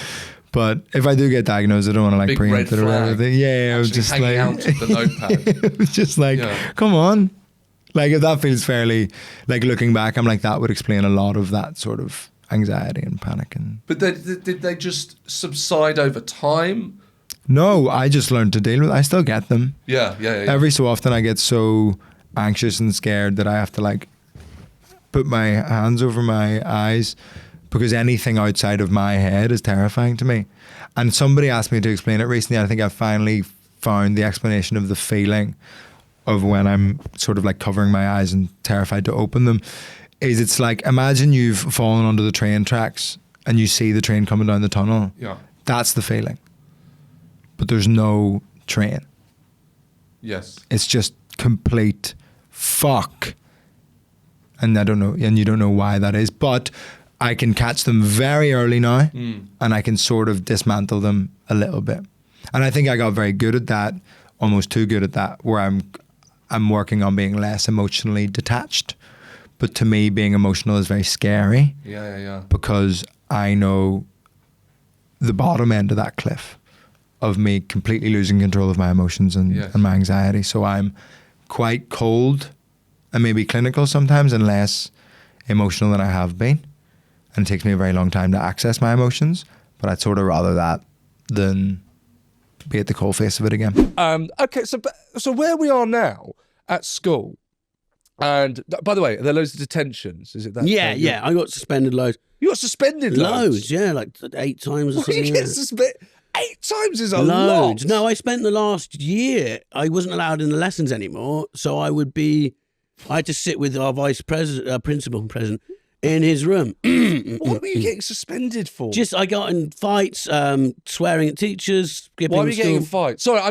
But if I do get diagnosed, I don't want to like Big preempt red it or flag. anything. Yeah, I was Actually just hanging like, out of the notepad. it was just like, Yeah. come on. Like if that feels fairly, like looking back, I'm like, that would explain a lot of that sort of anxiety and panic. And But did they just subside over time? no, I just learned to deal with it. I still get them. Yeah. Every so often I get so anxious and scared that I have to like put my hands over my eyes because anything outside of my head is terrifying to me. And somebody asked me to explain it recently. I think I finally found the explanation of the feeling of when I'm sort of like covering my eyes and terrified to open them. Is it's like, imagine you've fallen onto the train tracks and you see the train coming down the tunnel. Yeah. That's the feeling. But there's no train. Yes. It's just complete fuck. And I don't know, and you don't know why that is, but I can catch them very early now and I can sort of dismantle them a little bit. And I think I got very good at that, almost too good at that, where I'm working on being less emotionally detached. But to me, being emotional is very scary Yeah. because I know the bottom end of that cliff of me completely losing control of my emotions and my anxiety. So I'm quite cold and maybe clinical sometimes and less emotional than I have been. And it takes me a very long time to access my emotions, but I'd sort of rather that than be at the coalface of it again. Okay, so where we are now at school, and by the way, are there loads of detentions? Is it that? Yeah. I got suspended loads. You got suspended Loads, yeah, like 8 times or What, something. you get suspended 8 times is a Loads. lot. No, I spent the last year, I wasn't allowed in the lessons anymore, so I had to sit with our principal in his room. What were you getting suspended for? Just, I got in fights, swearing at teachers, skipping Why were you getting in school. fights? Sorry,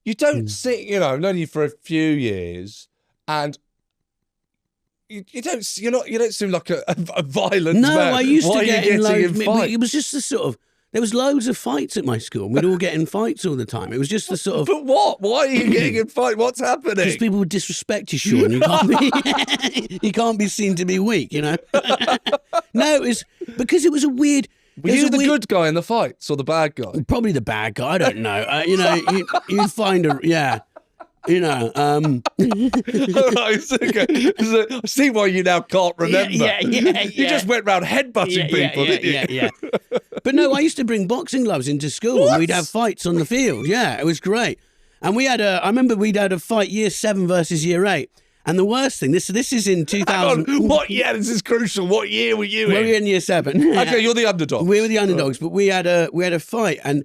you don't sit, you know, I've known you for a few years, and you don't seem like a violent No, man. I used Why to are get you in getting loads. in fights? It was just the sort of, there was loads of fights at my school. We'd all get in fights all the time. It was just the sort of, But what? Why are you getting in fight? What's happening? because people would disrespect you, Sean. You can't be seen to be weak, you know. No, it's because it was a weird. Were you the good guy in the fights or the bad guy? Probably the bad guy. I don't know. You know, you find a You know. Right, okay. So I see why you now can't remember. Yeah. You just went round headbutting people, didn't you? Yeah. But no, I used to bring boxing gloves into school and we'd have fights on the field. Yeah, it was great. And I remember we'd had a fight year 7 versus year 8. And the worst thing, this is in 2000. Hang on, what year? This is crucial. What year were you We in? were in year 7. Okay, you're the underdog. We were the underdogs, but we had a fight, and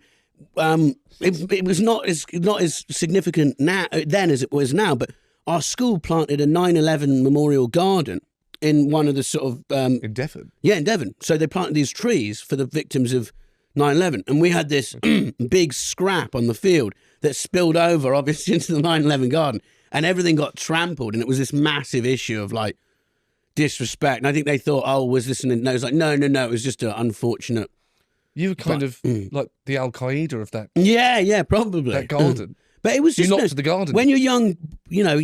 it was not as significant now then as it was now. But our school planted a 9/11 memorial garden in one of the sort of In Devon? yeah, in Devon. So they planted these trees for the victims of 9/11, and we had this big scrap on the field that spilled over, obviously, into the 9/11 garden, and everything got trampled, and it was this massive issue of like disrespect. And I think they thought, oh, was this? And no, it was like, no, it was just an unfortunate. You were kind of like the Al Qaeda of that Yeah, probably garden. But it was You just knocked to the garden. when you're young. You know,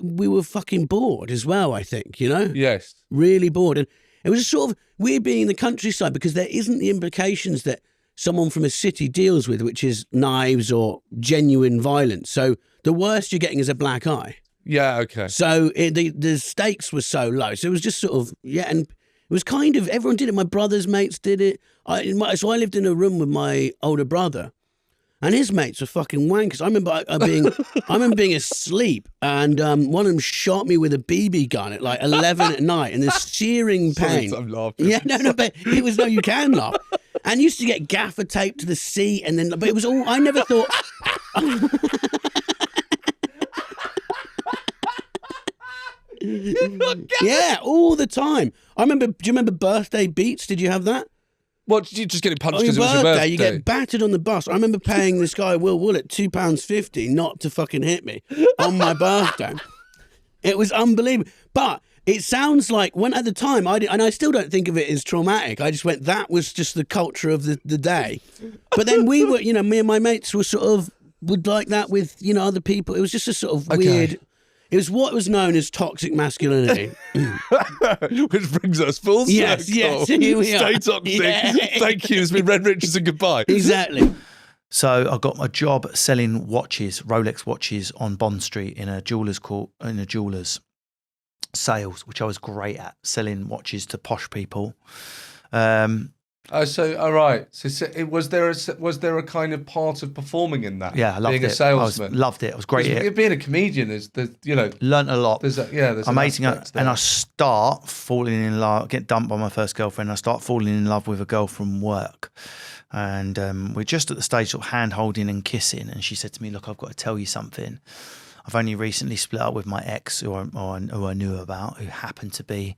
we were fucking bored as well. I think Yes. really bored, and it was sort of weird being in the countryside because there isn't the implications that someone from a city deals with, which is knives or genuine violence. So the worst you're getting is a black eye. Yeah, okay. So the stakes were so low. So it was just sort of, and it was kind of, everyone did it. My brother's mates did it. So I lived in a room with my older brother and his mates were fucking wankers. I remember being asleep and one of them shot me with a BB gun at like 11 at night and this searing pain. Sorry, I'm laughing. Yeah, no, but it was, no, you can laugh. And used to get gaffer tape to the seat and then, but it was all, I never thought... Yeah, all the time. I remember. Do you remember birthday beats? Did you have that? What, did you just get punched On your because it was your birthday? you get battered on the bus. I remember paying this guy Will Willett £2.50 not to fucking hit me on my birthday. It was unbelievable. But it sounds like when at the time and I still don't think of it as traumatic. I just went, that was just the culture of the day. But then we were, me and my mates were sort of would like that with other people. It was just a sort of weird. It was what was known as toxic masculinity. Which brings us full circle. Yes, here we Stay are. toxic. Yeah. Thank you. It's been Red Richardson. Goodbye. Exactly. So I got a job selling watches, Rolex watches, on Bond Street in a jeweler's sales, which I was great at, selling watches to posh people. So all right. So was there a kind of part of performing in that? Yeah, I loved being it. a salesman. Loved it. I was great at it. Being a comedian is learnt a lot. There's amazing. an aspect there. And I start falling in love, get dumped by my first girlfriend. I start falling in love with a girl from work. And we're just at the stage of hand holding and kissing. And she said to me, look, I've got to tell you something. I've only recently split up with my ex who I knew about, who happened to be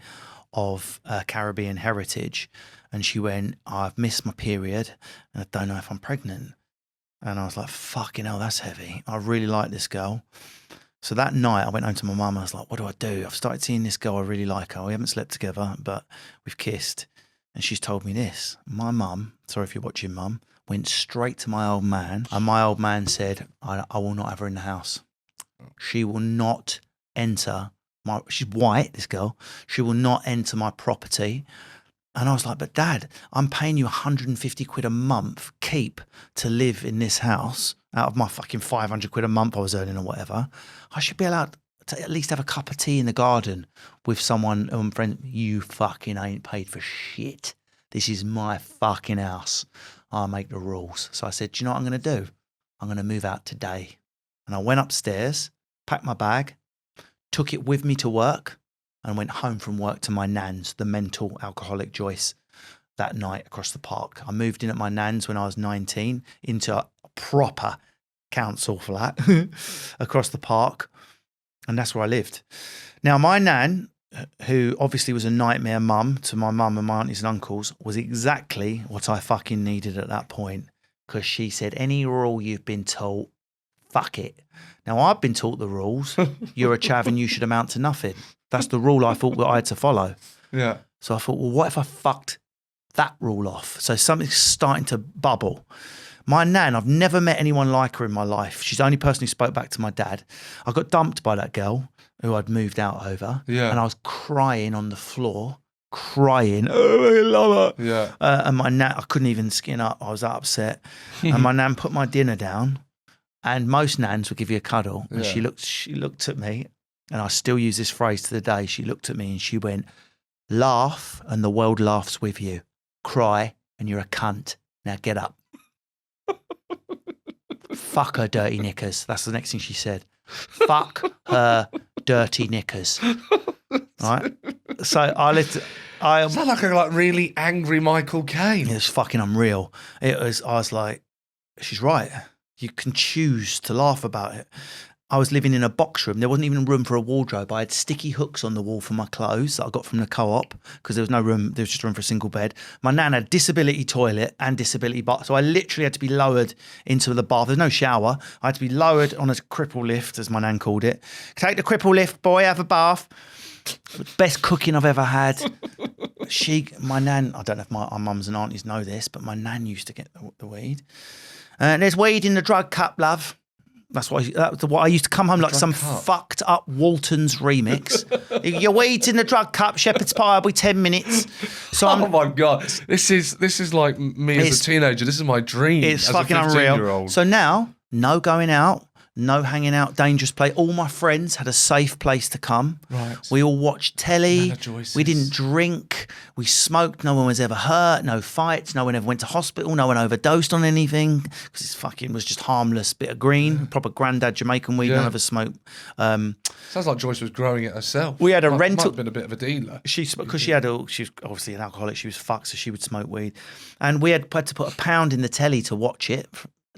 of Caribbean heritage. And she went, I've missed my period and I don't know if I'm pregnant. And I was like, fucking hell, that's heavy. I really like this girl. So that night I went home to my mum. I was like, what do I do? I've started seeing this girl. I really like her. We haven't slept together, but we've kissed. And she's told me this. My mum, sorry if you're watching, mum, went straight to my old man. And my old man said, I will not have her in the house. She will not enter she's white, this girl. She will not enter my property. And I was like, but Dad, I'm paying you 150 quid a month keep to live in this house out of my fucking 500 quid a month I was earning or whatever. I should be allowed to at least have a cup of tea in the garden with someone who I'm friends. You fucking ain't paid for shit. This is my fucking house. I make the rules. So I said, do you know what I'm going to do? I'm going to move out today. And I went upstairs, packed my bag, took it with me to work, and went home from work to my nan's, the mental alcoholic Joyce, that night across the park. I moved in at my nan's when I was 19 into a proper council flat across the park, and that's where I lived. Now, my nan, who obviously was a nightmare mum to my mum and my aunties and uncles, was exactly what I fucking needed at that point, because she said, any rule you've been taught, fuck it. Now, I've been taught the rules. You're a chav and you should amount to nothing. That's the rule I thought that I had to follow. Yeah. So I thought, well, what if I fucked that rule off? So something's starting to bubble. My nan, I've never met anyone like her in my life. She's the only person who spoke back to my dad. I got dumped by that girl who I'd moved out over. Yeah. And I was crying on the floor, crying. Oh, I love her. Yeah. And my nan, I couldn't even skin up. I was that upset. And my nan put my dinner down. And most nans would give you a cuddle. And she looked at me. And I still use this phrase to the day. She looked at me and she went, laugh and the world laughs with you. Cry and you're a cunt. Now get up. Fuck her dirty knickers. That's the next thing she said. Fuck her dirty knickers. Right? So I sound like a really angry Michael Caine. It was fucking unreal. I was like, she's right. You can choose to laugh about it. I was living in a box room. There wasn't even room for a wardrobe. I had sticky hooks on the wall for my clothes that I got from the co-op because there was no room. There was just room for a single bed. My nan had disability toilet and disability bath. So I literally had to be lowered into the bath. There's no shower. I had to be lowered on a cripple lift, as my nan called it. Take the cripple lift, boy, have a bath. Best cooking I've ever had. My nan, I don't know if our mums and aunties know this, but my nan used to get the weed. There's weed in the drug cup, love. That's what I used to come home like some fucked up Walton's remix. You're eating the drug cup, shepherd's pie. I'll be 10 minutes. So oh my god, this is like me as a teenager. This is my dream. It's as fucking a unreal. 15-year-old. So now, no going out. No hanging out, dangerous play. All my friends had a safe place to come. Right. We all watched telly. Nana Joyce's. We didn't drink. We smoked. No one was ever hurt. No fights. No one ever went to hospital. No one overdosed on anything because it fucking was just harmless bit of green, proper grandad Jamaican weed. None of us smoked. Sounds like Joyce was growing it herself. We had a Might rental. have been a bit of a dealer. Because she was obviously an alcoholic. She was fucked, so she would smoke weed, and we had to put £1 in the telly to watch it.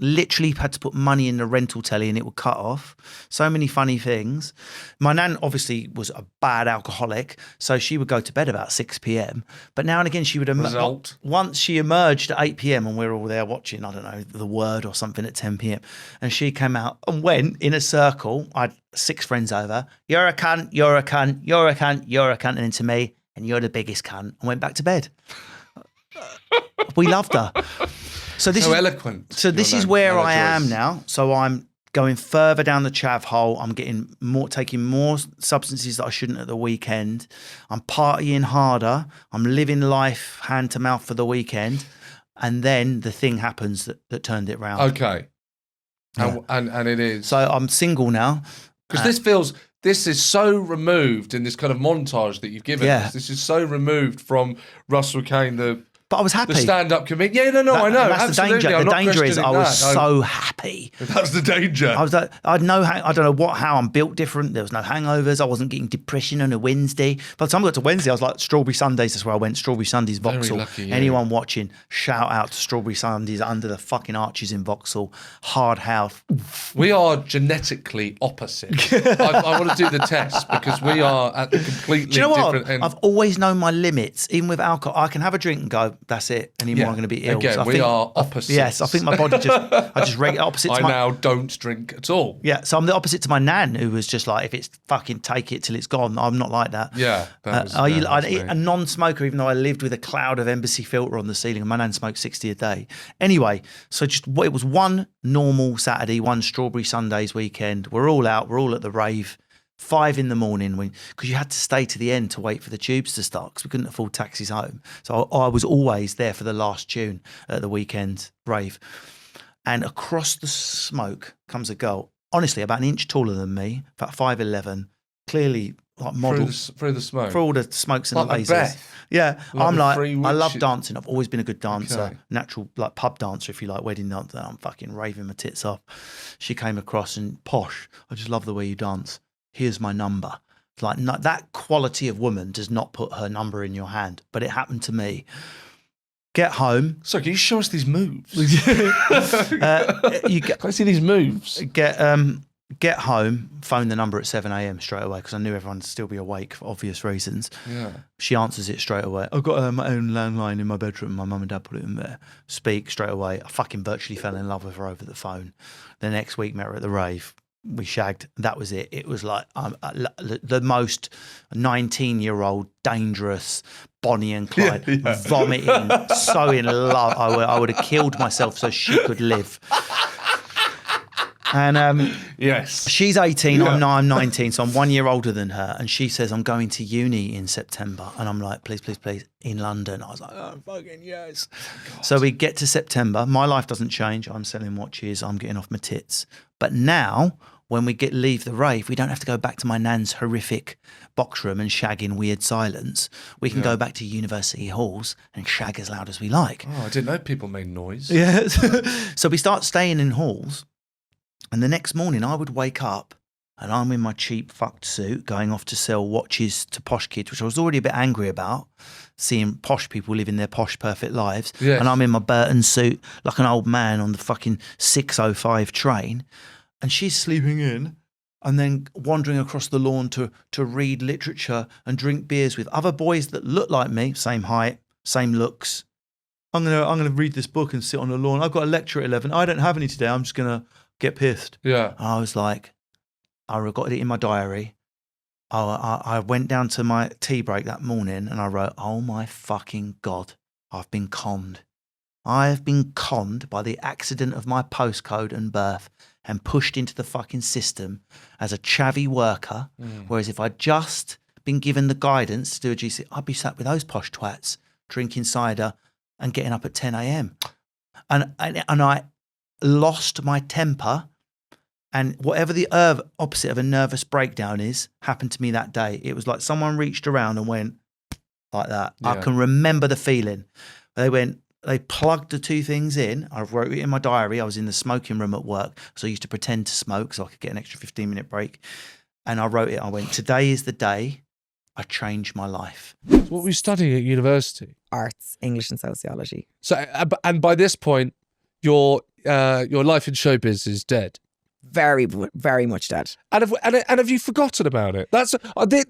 Literally had to put money in the rental telly and it would cut off. So many funny things. My nan obviously was a bad alcoholic, so she would go to bed about 6 p.m. But now and again she would Result. Once she emerged at 8 p.m. and we were all there watching, I don't know, The Word or something at 10 p.m. And she came out and went in a circle. I had 6 friends over. You're a cunt, you're a cunt, you're a cunt, you're a cunt, and then to me, and you're the biggest cunt, and went back to bed. We loved her. So this is eloquent. So this is where I am now. So I'm going further down the chav hole. I'm taking more substances that I shouldn't at the weekend. I'm partying harder. I'm living life hand to mouth for the weekend. And then the thing happens that turned it round. Okay. Yeah. And it is. So I'm single now. Because this is so removed in this kind of montage that you've given us. This is so removed from Russell Kane, But I was happy. the stand-up comedian. Yeah, no, I know. That's Absolutely. the danger. I'm The not danger is questioning I was that. so happy. That's the danger. I don't know how I'm built different. There was no hangovers. I wasn't getting depression on a Wednesday. By the time I got to Wednesday, I was like, Strawberry Sundays. That's where I went. Strawberry Sundays, Vauxhall. lucky you. Anyone watching, shout out to Strawberry Sundays under the fucking arches in Vauxhall. Hard house. We are genetically opposite. I want to do the test because we are at the completely Do you know different what? end. I've always known my limits. Even with alcohol, I can have a drink and go, that's it. Anymore, I'm going to be ill. Again, So I we think- are opposites. Yes, I think my body I just regulate opposite to I my... now don't drink at all. Yeah, so I'm the opposite to my nan, who was just like, if it's fucking take it till it's gone. I'm not like that. Yeah. That's a non-smoker, even though I lived with a cloud of Embassy filter on the ceiling, and my nan smoked 60 a day. Anyway, so it was one normal Saturday, one Strawberry Sundays weekend. We're all out, we're all at the rave. 5 in the morning, because you had to stay to the end to wait for the tubes to start because we couldn't afford taxis home. So I was always there for the last tune at the weekend rave. And across the smoke comes a girl, honestly, about an inch taller than me, about 5'11", clearly like model. Through the smoke. For all the smokes and Like the lasers. Macbeth. Yeah, Like I'm the like, Three I love Witches. dancing. I've always been a good dancer, Okay. natural like pub dancer, if you like, wedding dancer. I'm fucking raving my tits off. She came across and posh. I just love the way you dance. Here's my number. Like that quality of woman does not put her number in your hand, but it happened to me. Get home. So can you show us these moves? You Can I see these moves? get home. Phone the number at 7 a.m. straight away because I knew everyone would still be awake for obvious reasons. Yeah. She answers it straight away. I've got my own landline in my bedroom. My mum and dad put it in there. Speak straight away. I fucking virtually fell in love with her over the phone. The next week, met her at the rave. We shagged. That was it. It was like the most 19-year-old dangerous Bonnie and Clyde, vomiting, so in love. I would have killed myself so she could live. And Yes. she's 18, I'm 19, so I'm 1 year older than her. And she says, I'm going to uni in September. And I'm like, please, please, please, in London. I was like, oh, fucking yes. So we get to September. My life doesn't change. I'm selling watches. I'm getting off my tits. But now, when we leave the rave, we don't have to go back to my nan's horrific box room and shag in weird silence. We can go back to university halls and shag as loud as we like. Oh, I didn't know people made noise. Yeah. So we start staying in halls. And the next morning I would wake up and I'm in my cheap fucked suit going off to sell watches to posh kids, which I was already a bit angry about, seeing posh people living their posh, perfect lives. Yes. And I'm in my Burton suit like an old man on the fucking 6:05 train. And she's sleeping in and then wandering across the lawn to read literature and drink beers with other boys that look like me, same height, same looks. I'm gonna read this book and sit on the lawn. I've got a lecture at 11. I don't have any today. I'm just gonna get pissed. Yeah. And I was like, I recorded it in my diary. I went down to my tea break that morning and I wrote, oh my fucking God, I've been conned. I have been conned by the accident of my postcode and birth and pushed into the fucking system as a chavvy worker. Whereas if I'd just been given the guidance to do a GC, I'd be sat with those posh twats, drinking cider and getting up at 10 a.m. And I lost my temper, and whatever the opposite of a nervous breakdown is happened to me that day. It was like someone reached around and went like that. Yeah. I can remember the feeling. They plugged the two things in. I wrote it in my diary. I was in the smoking room at work, so I used to pretend to smoke so I could get an extra 15-minute break. And I wrote it. I went, today is the day I changed my life. What were you studying at university? Arts, English and sociology. So, and by this point, your life in showbiz is dead. Very, very much dead. And have you forgotten about it? That's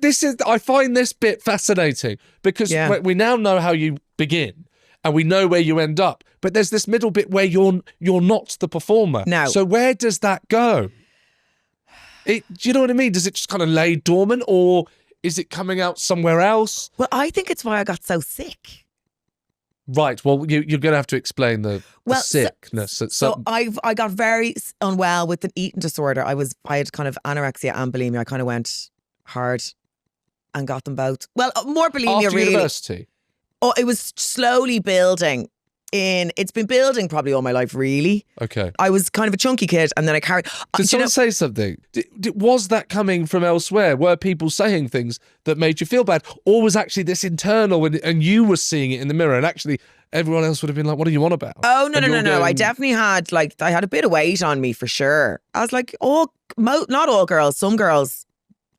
this is. I find this bit fascinating because we now know how you begin, and we know where you end up. But there's this middle bit where you're not the performer. No. So where does that go? Do you know what I mean? Does it just kind of lay dormant, or is it coming out somewhere else? Well, I think it's why I got so sick. Right. Well, you're going to have to explain the sickness. So I got very unwell with an eating disorder. I had kind of anorexia and bulimia. I kind of went hard and got them both. Well, more bulimia After really. university? Oh, it was slowly building. It's been building probably all my life, really. Okay. I was kind of a chunky kid, and then I carried. Did someone say something? Was that coming from elsewhere? Were people saying things that made you feel bad, or was actually this internal, and you were seeing it in the mirror, and actually everyone else would have been like, "What are you on about?" Oh no! I definitely had I had a bit of weight on me for sure. I was like, not all girls. Some girls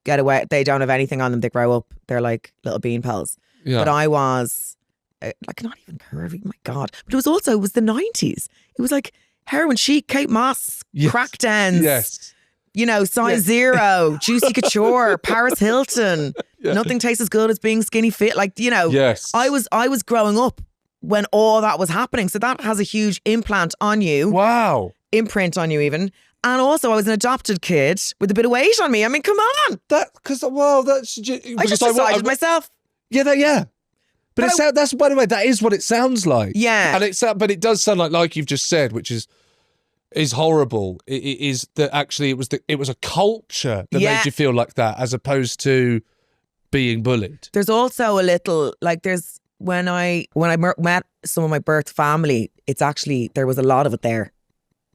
get away. They don't have anything on them. They grow up. They're like little bean pals. Yeah. But I was. Like not even curvy, my God. But it was the 90s. It was like heroin chic, Kate Moss, crack dens, size zero, Juicy Couture, Paris Hilton. Nothing tastes as good as being skinny fit. Yes. I was growing up when all that was happening. So that has a huge implant on you. Wow. Imprint on you even. And also I was an adopted kid with a bit of weight on me. I mean, come on. I just decided myself. Yeah. But that's, by the way, that is what it sounds like. Yeah. And but it does sound like you've just said, which is horrible. It is that actually it was a culture that made you feel like that, as opposed to being bullied. There's also a little when I met some of my birth family, it's actually there was a lot of it there.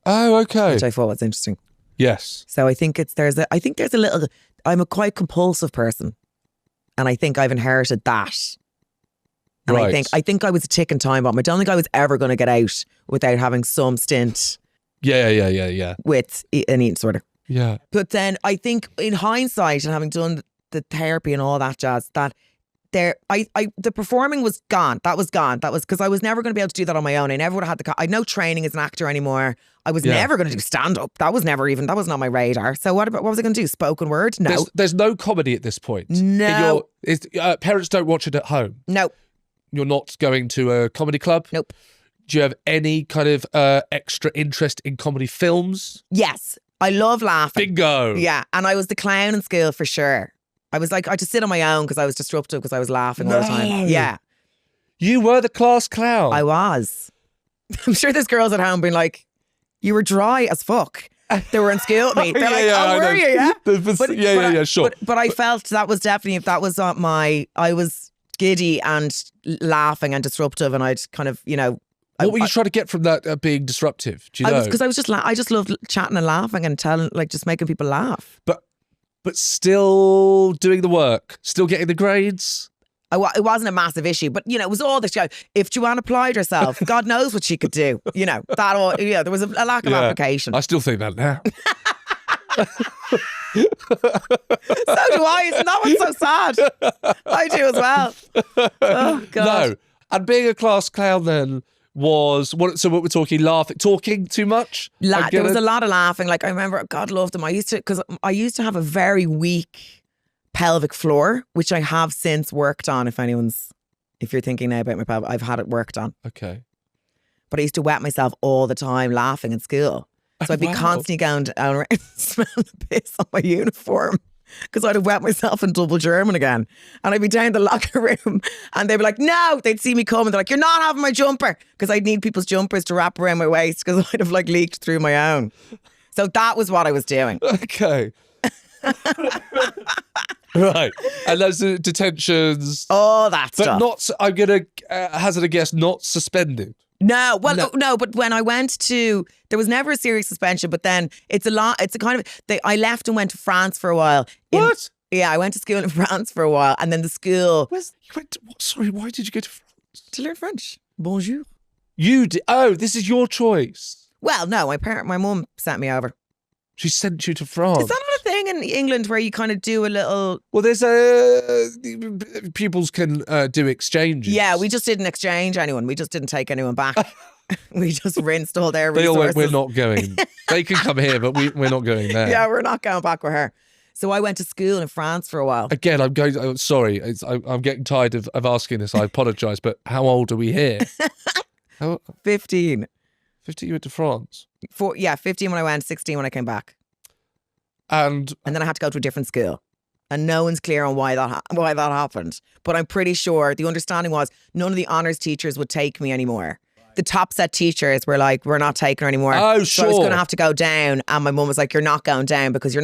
Oh, okay. Which I thought was interesting. Yes. So I think there's a little. I'm a quite compulsive person, and I think I've inherited that. And right. I think I was a ticking time bomb. I don't think I was ever going to get out without having some stint. Yeah. With an eating disorder. Yeah. But then I think in hindsight and having done the therapy and all that jazz, that the performing was gone. That was gone. That was because I was never going to be able to do that on my own. I never would have had I had no training as an actor anymore. I was never going to do stand up. That was not my radar. So what was I going to do? Spoken word? No. There's no comedy at this point. No. Parents don't watch it at home. No. You're not going to a comedy club? Nope. Do you have any kind of extra interest in comedy films? Yes. I love laughing. Bingo. Yeah. And I was the clown in school for sure. I was like, I just sit on my own because I was disruptive because I was laughing all the time. Yeah. You were the class clown. I was. I'm sure there's girls at home being like, you were dry as fuck. They were in school with me. They're were you? Yeah. Sure. But I felt that was I was giddy and laughing and disruptive, and I'd kind of, What were you trying to get from that being disruptive? Do you know? Because I just loved chatting and laughing and telling, just making people laugh. But still doing the work, still getting the grades. It wasn't a massive issue, but it was all this. If Joanne applied herself, God knows what she could do. That all. There was a lack of application. I still think that now. So do I. Isn't that what's so sad? I do as well. Oh God. No, and being a class clown then was what? So what we're talking? Talking too much? There was a lot of laughing. I remember, God loved them. I used to have a very weak pelvic floor, which I have since worked on. If you're thinking now about my pelvic, I've had it worked on. Okay. But I used to wet myself all the time laughing in school. So I'd be constantly going around smelling the piss on my uniform. because I'd have wet myself in double German again. And I'd be down in the locker room and they'd be like, no, they'd see me come and they're like, you're not having my jumper, because I'd need people's jumpers to wrap around my waist because I'd have like leaked through my own. So that was what I was doing. Okay. Right. And those are detentions. All that but stuff. Not, I'm going to hazard a guess, not suspended. No, well, no, but when I went to, there was never a serious suspension, but then it's a kind of, I left and went to France for a while. What? Yeah, I went to school in France for a while, and then the school. Sorry, why did you go to France? To learn French. Bonjour. You did? Oh, this is your choice. Well, no, my mum sent me over. She sent you to France. Is that not a thing in England where you kind of do a little? Well, there's pupils can do exchanges. Yeah, we just didn't exchange anyone. We just didn't take anyone back. We just rinsed all their resources. They all went, we're not going. They can come here, but we're not going there. Yeah, we're not going back with her. So I went to school in France for a while. Again, I'm going. Sorry, I'm getting tired of asking this. I apologise, but how old are we here? 15. 15, you went to France? 15 when I went, 16 when I came back. And then I had to go to a different school. And no one's clear on why that happened. But I'm pretty sure the understanding was none of the honours teachers would take me anymore. The top set teachers were like, we're not taking her anymore. Oh, so sure. I was going to have to go down. And my mum was like, you're not going down because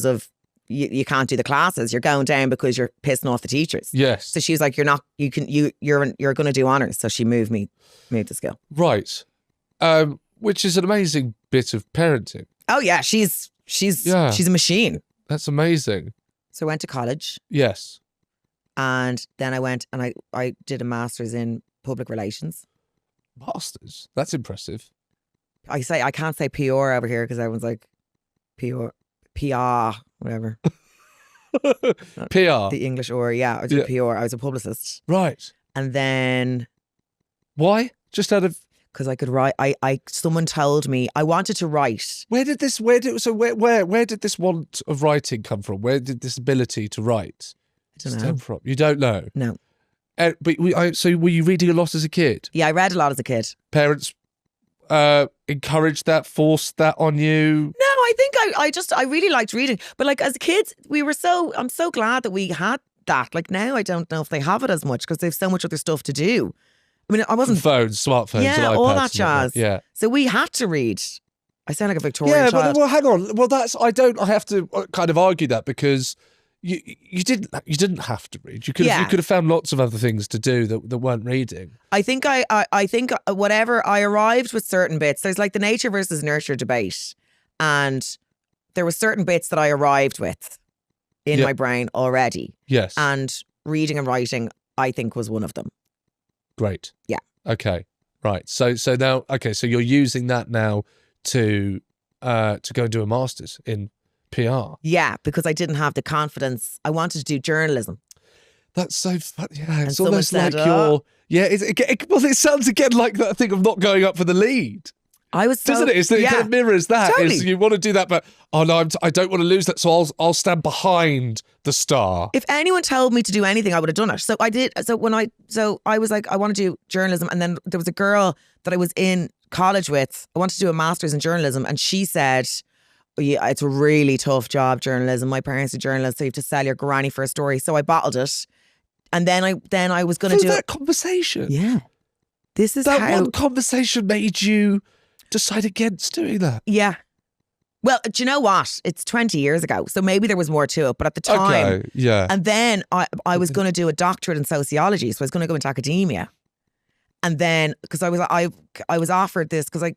of you can't do the classes. You're going down because you're pissing off the teachers. Yes. So she was like, you're going to do honours. So she moved to school. Right. Which is an amazing bit of parenting. Oh yeah, she's a machine. That's amazing. So I went to college. Yes. And then I went and I did a master's in public relations. Masters? That's impressive. I can't say PR over here because everyone's like PR, whatever. PR. The English or I did PR. I was a publicist. Right. And then why? Just out of because I could write. Someone told me I wanted to write. Where did this want of writing come from? Where did this ability to write stem from? You don't know? No. So were you reading a lot as a kid? Yeah, I read a lot as a kid. Parents encouraged that, forced that on you? No, I think I really liked reading. But like as a kid, I'm so glad that we had that. Like now I don't know if they have it as much because they have so much other stuff to do. I mean, I wasn't phones, smartphones, and iPads, all that jazz. Yeah, so we had to read. I sound like a Victorian child. Well, hang on. Well, I have to kind of argue that because you didn't have to read. You could have found lots of other things to do that weren't reading. I think I think whatever I arrived with certain bits. There's like the nature versus nurture debate, and there were certain bits that I arrived with in my brain already. Yes, and reading and writing, I think, was one of them. Great. Yeah. Okay. Right. So now, so you're using that now to go and do a master's in PR. Yeah, because I didn't have the confidence. I wanted to do journalism. That's so fun. Yeah, it's and almost said, like you're. Yeah. It sounds again like that thing of not going up for the lead. I was, doesn't it? It kind of mirrors that. Totally. You want to do that, but no, I don't want to lose that, so I'll stand behind the star. If anyone told me to do anything, I would have done it. So I did. So I was like, I want to do journalism, and then there was a girl that I was in college with. I wanted to do a master's in journalism, and she said, oh, yeah, it's a really tough job, journalism. My parents are journalists, so you have to sell your granny for a story. So I bottled it, and then I was going to do that conversation. Yeah, this is that how one conversation made you decide against doing that. Yeah. Well, do you know what? It's 20 years ago, so maybe there was more to it. But at the time, yeah. And then I was going to do a doctorate in sociology, so I was going to go into academia. And then because I was offered this because I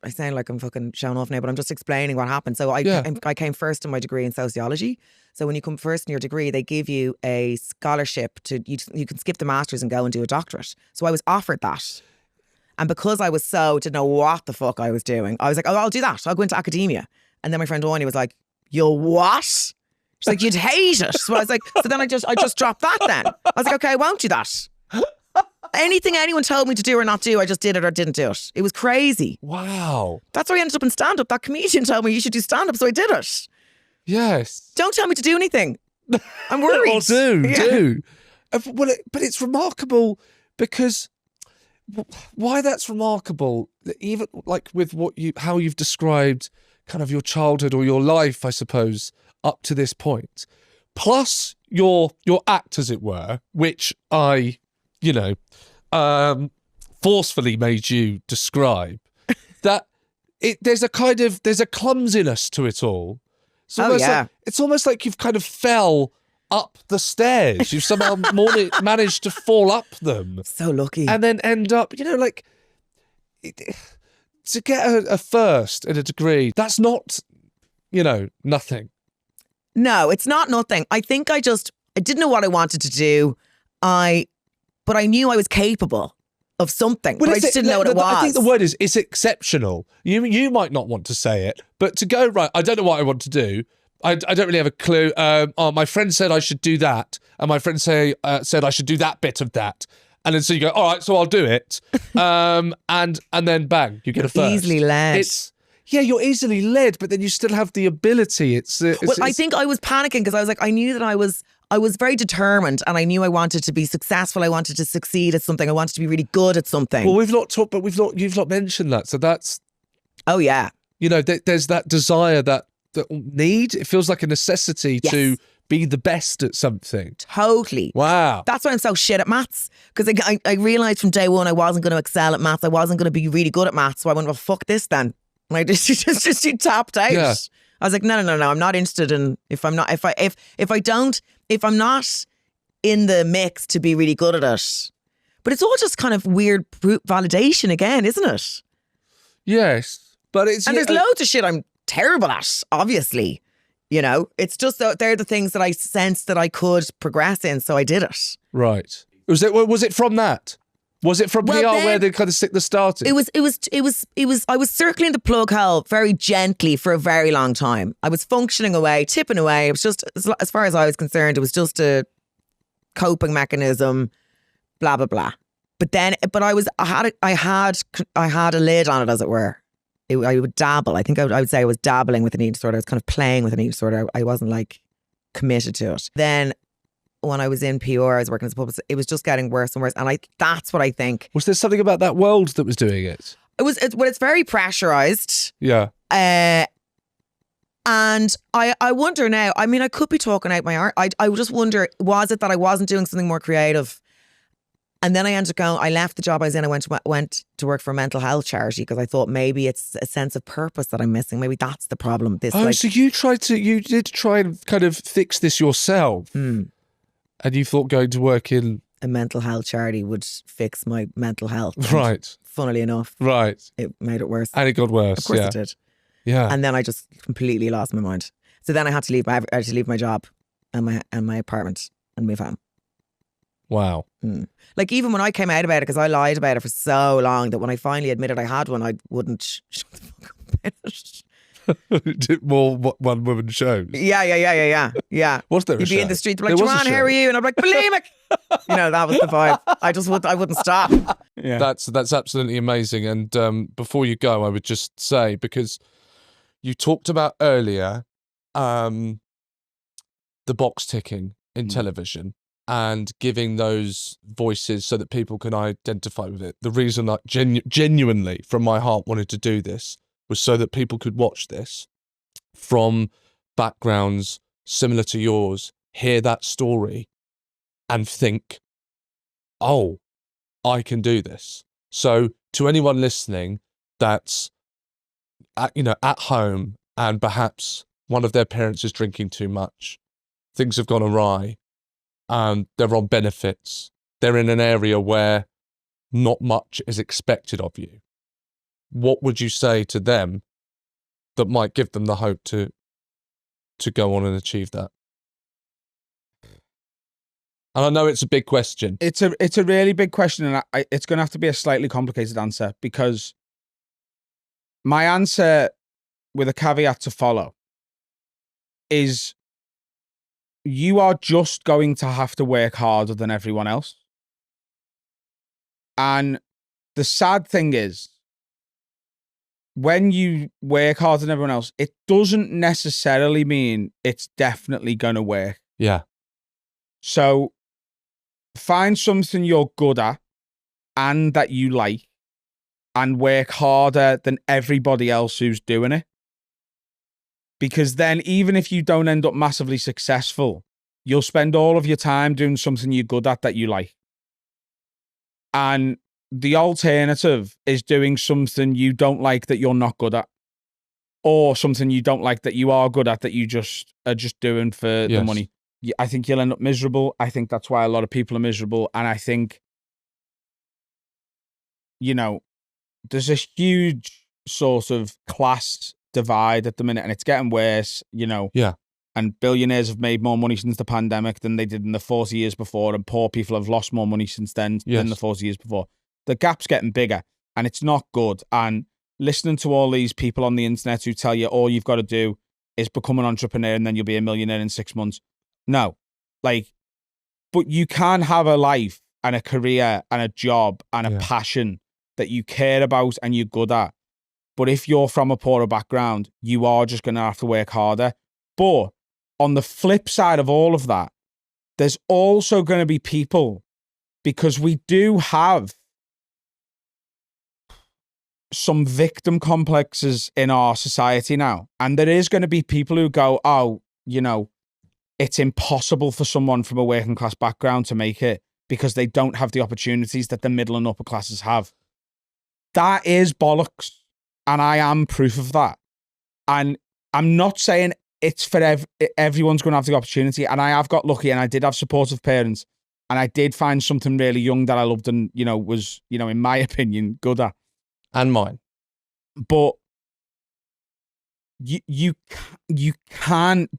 sound like I'm fucking showing off now, but I'm just explaining what happened. So I came first in my degree in sociology. So when you come first in your degree, they give you a scholarship you can skip the masters and go and do a doctorate. So I was offered that. And because I was didn't know what the fuck I was doing, I was like, oh, I'll do that. I'll go into academia. And then my friend Anya was like, you'll what? She's like, you'd hate it. So I was like, so then I just dropped that then. I was like, okay, I won't do that. Anything anyone told me to do or not do, I just did it or didn't do it. It was crazy. Wow. That's why I ended up in stand-up. That comedian told me you should do stand-up, so I did it. Yes. Don't tell me to do anything. I'm worried. Or do. Well, but it's remarkable because why that's remarkable, even like with how you've described kind of your childhood or your life, I suppose, up to this point, plus your act, as it were, which I, forcefully made you describe, that there's a clumsiness to it all. It's almost like you've kind of fell up the stairs. You've somehow managed to fall up them. So lucky. And then end up, to get a first in a degree, that's not, nothing. No, it's not nothing. I think I didn't know what I wanted to do. But I knew I was capable of something, but I just didn't know what it was. I think the word is, it's exceptional. You might not want to say it, but to go, right, I don't know what I want to do. I don't really have a clue. My friend said I should do that, and my friend said I should do that bit of that. And then so you go, all right, so I'll do it. And then bang, you get a first. Easily led. You're easily led, but then you still have the ability. I think I was panicking because I was like, I knew that I was very determined, and I knew I wanted to be successful. I wanted to succeed at something. I wanted to be really good at something. Well, you've not mentioned that. So that's. Oh yeah. There's that desire, that need. It feels like a necessity to be the best at something. Totally. Wow. That's why I'm so shit at maths, because I realised from day one I wasn't going to excel at maths. I wasn't going to be really good at maths. So I went, well, fuck this then. And I just tapped out. Yeah. I was like, no. I'm not interested in if I'm not in the mix to be really good at it. But it's all just kind of weird validation again, isn't it? Yes, but there's loads of shit I'm terrible at, obviously. It's just that they're the things that I sensed that I could progress in, so I did it. Right. Was it from that? Was it from PR where they kind of stick the start in? It was. I was circling the plug hole very gently for a very long time. I was functioning away, tipping away. It was just, as far as I was concerned, it was just a coping mechanism. Blah blah blah. I had a lid on it, as it were. I would dabble. I think I would say I was dabbling with an eating disorder. I was kind of playing with an eating disorder. I wasn't like committed to it. Then when I was in PR, I was working as a publicist. It was just getting worse and worse. And that's what I think. Was there something about that world that was doing it? It's very pressurized. Yeah. And I wonder now, I mean, I could be talking out my art. I just wonder, was it that I wasn't doing something more creative? And then I ended up going, I left the job I was in. I went to work for a mental health charity because I thought maybe it's a sense of purpose that I'm missing. Maybe that's the problem. So you did try and kind of fix this yourself. And you thought going to work in a mental health charity would fix my mental health. Right. Funnily enough. Right. It made it worse. And it got worse. Of course it did. Yeah. And then I just completely lost my mind. So then I had to leave my job and my apartment and move home. Wow. Like even when I came out about it, because I lied about it for so long that when I finally admitted I had one, I wouldn't shut the fuck up about it. Did more one woman shows. Yeah. Was there? You'd be in the street, like, Joanne, how are you? And I'm like, bulimic. That was the vibe. I wouldn't stop. Yeah. That's absolutely amazing. And before you go, I would just say, because you talked about earlier the box ticking in television and giving those voices so that people can identify with it. The reason I genuinely, from my heart, wanted to do this was so that people could watch this from backgrounds similar to yours, hear that story and think, oh, I can do this. So to anyone listening that's at home and perhaps one of their parents is drinking too much, things have gone awry, they're on benefits, they're in an area where not much is expected of you, what would you say to them that might give them the hope to go on and achieve that? And I know it's a big question. It's a really big question, and it's going to have to be a slightly complicated answer, because my answer, with a caveat to follow, is you are just going to have to work harder than everyone else. And the sad thing is, when you work harder than everyone else, it doesn't necessarily mean it's definitely going to work. Yeah. So find something you're good at and that you like, and work harder than everybody else who's doing it. Because then even if you don't end up massively successful, you'll spend all of your time doing something you're good at that you like. And the alternative is doing something you don't like that you're not good at. Or something you don't like that you are good at that you just are just doing for the money. I think you'll end up miserable. I think that's why a lot of people are miserable. And I think, you know, there's a huge sort of class divide at the minute, and it's getting worse, you know. Yeah. And billionaires have made more money since the pandemic than they did in the 40 years before, and poor people have lost more money since then than the 40 years before. The gap's getting bigger, and it's not good. And listening to all these people on the internet who tell you all you've got to do is become an entrepreneur and then you'll be a millionaire in 6 months. No. Like, but you can have a life and a career and a job and a passion that you care about and you're good at. But if you're from a poorer background, you are just going to have to work harder. But on the flip side of all of that, there's also going to be people, because we do have some victim complexes in our society now. And there is going to be people who go, oh, you know, it's impossible for someone from a working class background to make it because they don't have the opportunities that the middle and upper classes have. That is bollocks. And I am proof of that. And I'm not saying it's for everyone's going to have the opportunity. And I have got lucky and I did have supportive parents. And I did find something really young that I loved and, you know, was, you know, in my opinion, good at. And mine. But you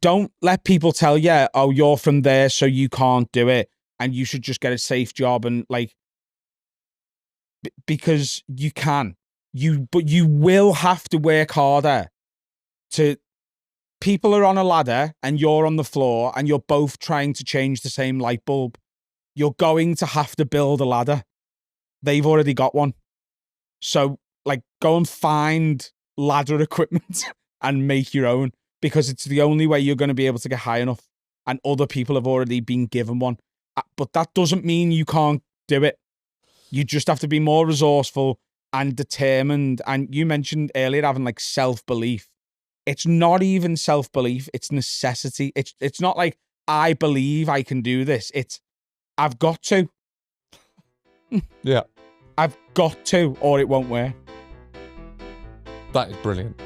don't let people tell you, oh, you're from there, so you can't do it. And you should just get a safe job and like, because you can. But you will have to work harder. People are on a ladder and you're on the floor and you're both trying to change the same light bulb. You're going to have to build a ladder. They've already got one. So like go and find ladder equipment and make your own, because it's the only way you're going to be able to get high enough. And other people have already been given one. But that doesn't mean you can't do it. You just have to be more resourceful and determined. And you mentioned earlier having like self-belief. It's not even self-belief. It's necessity. It's not like I believe I can do this. It's I've got to. Yeah. I've got to, or it won't work. That is brilliant.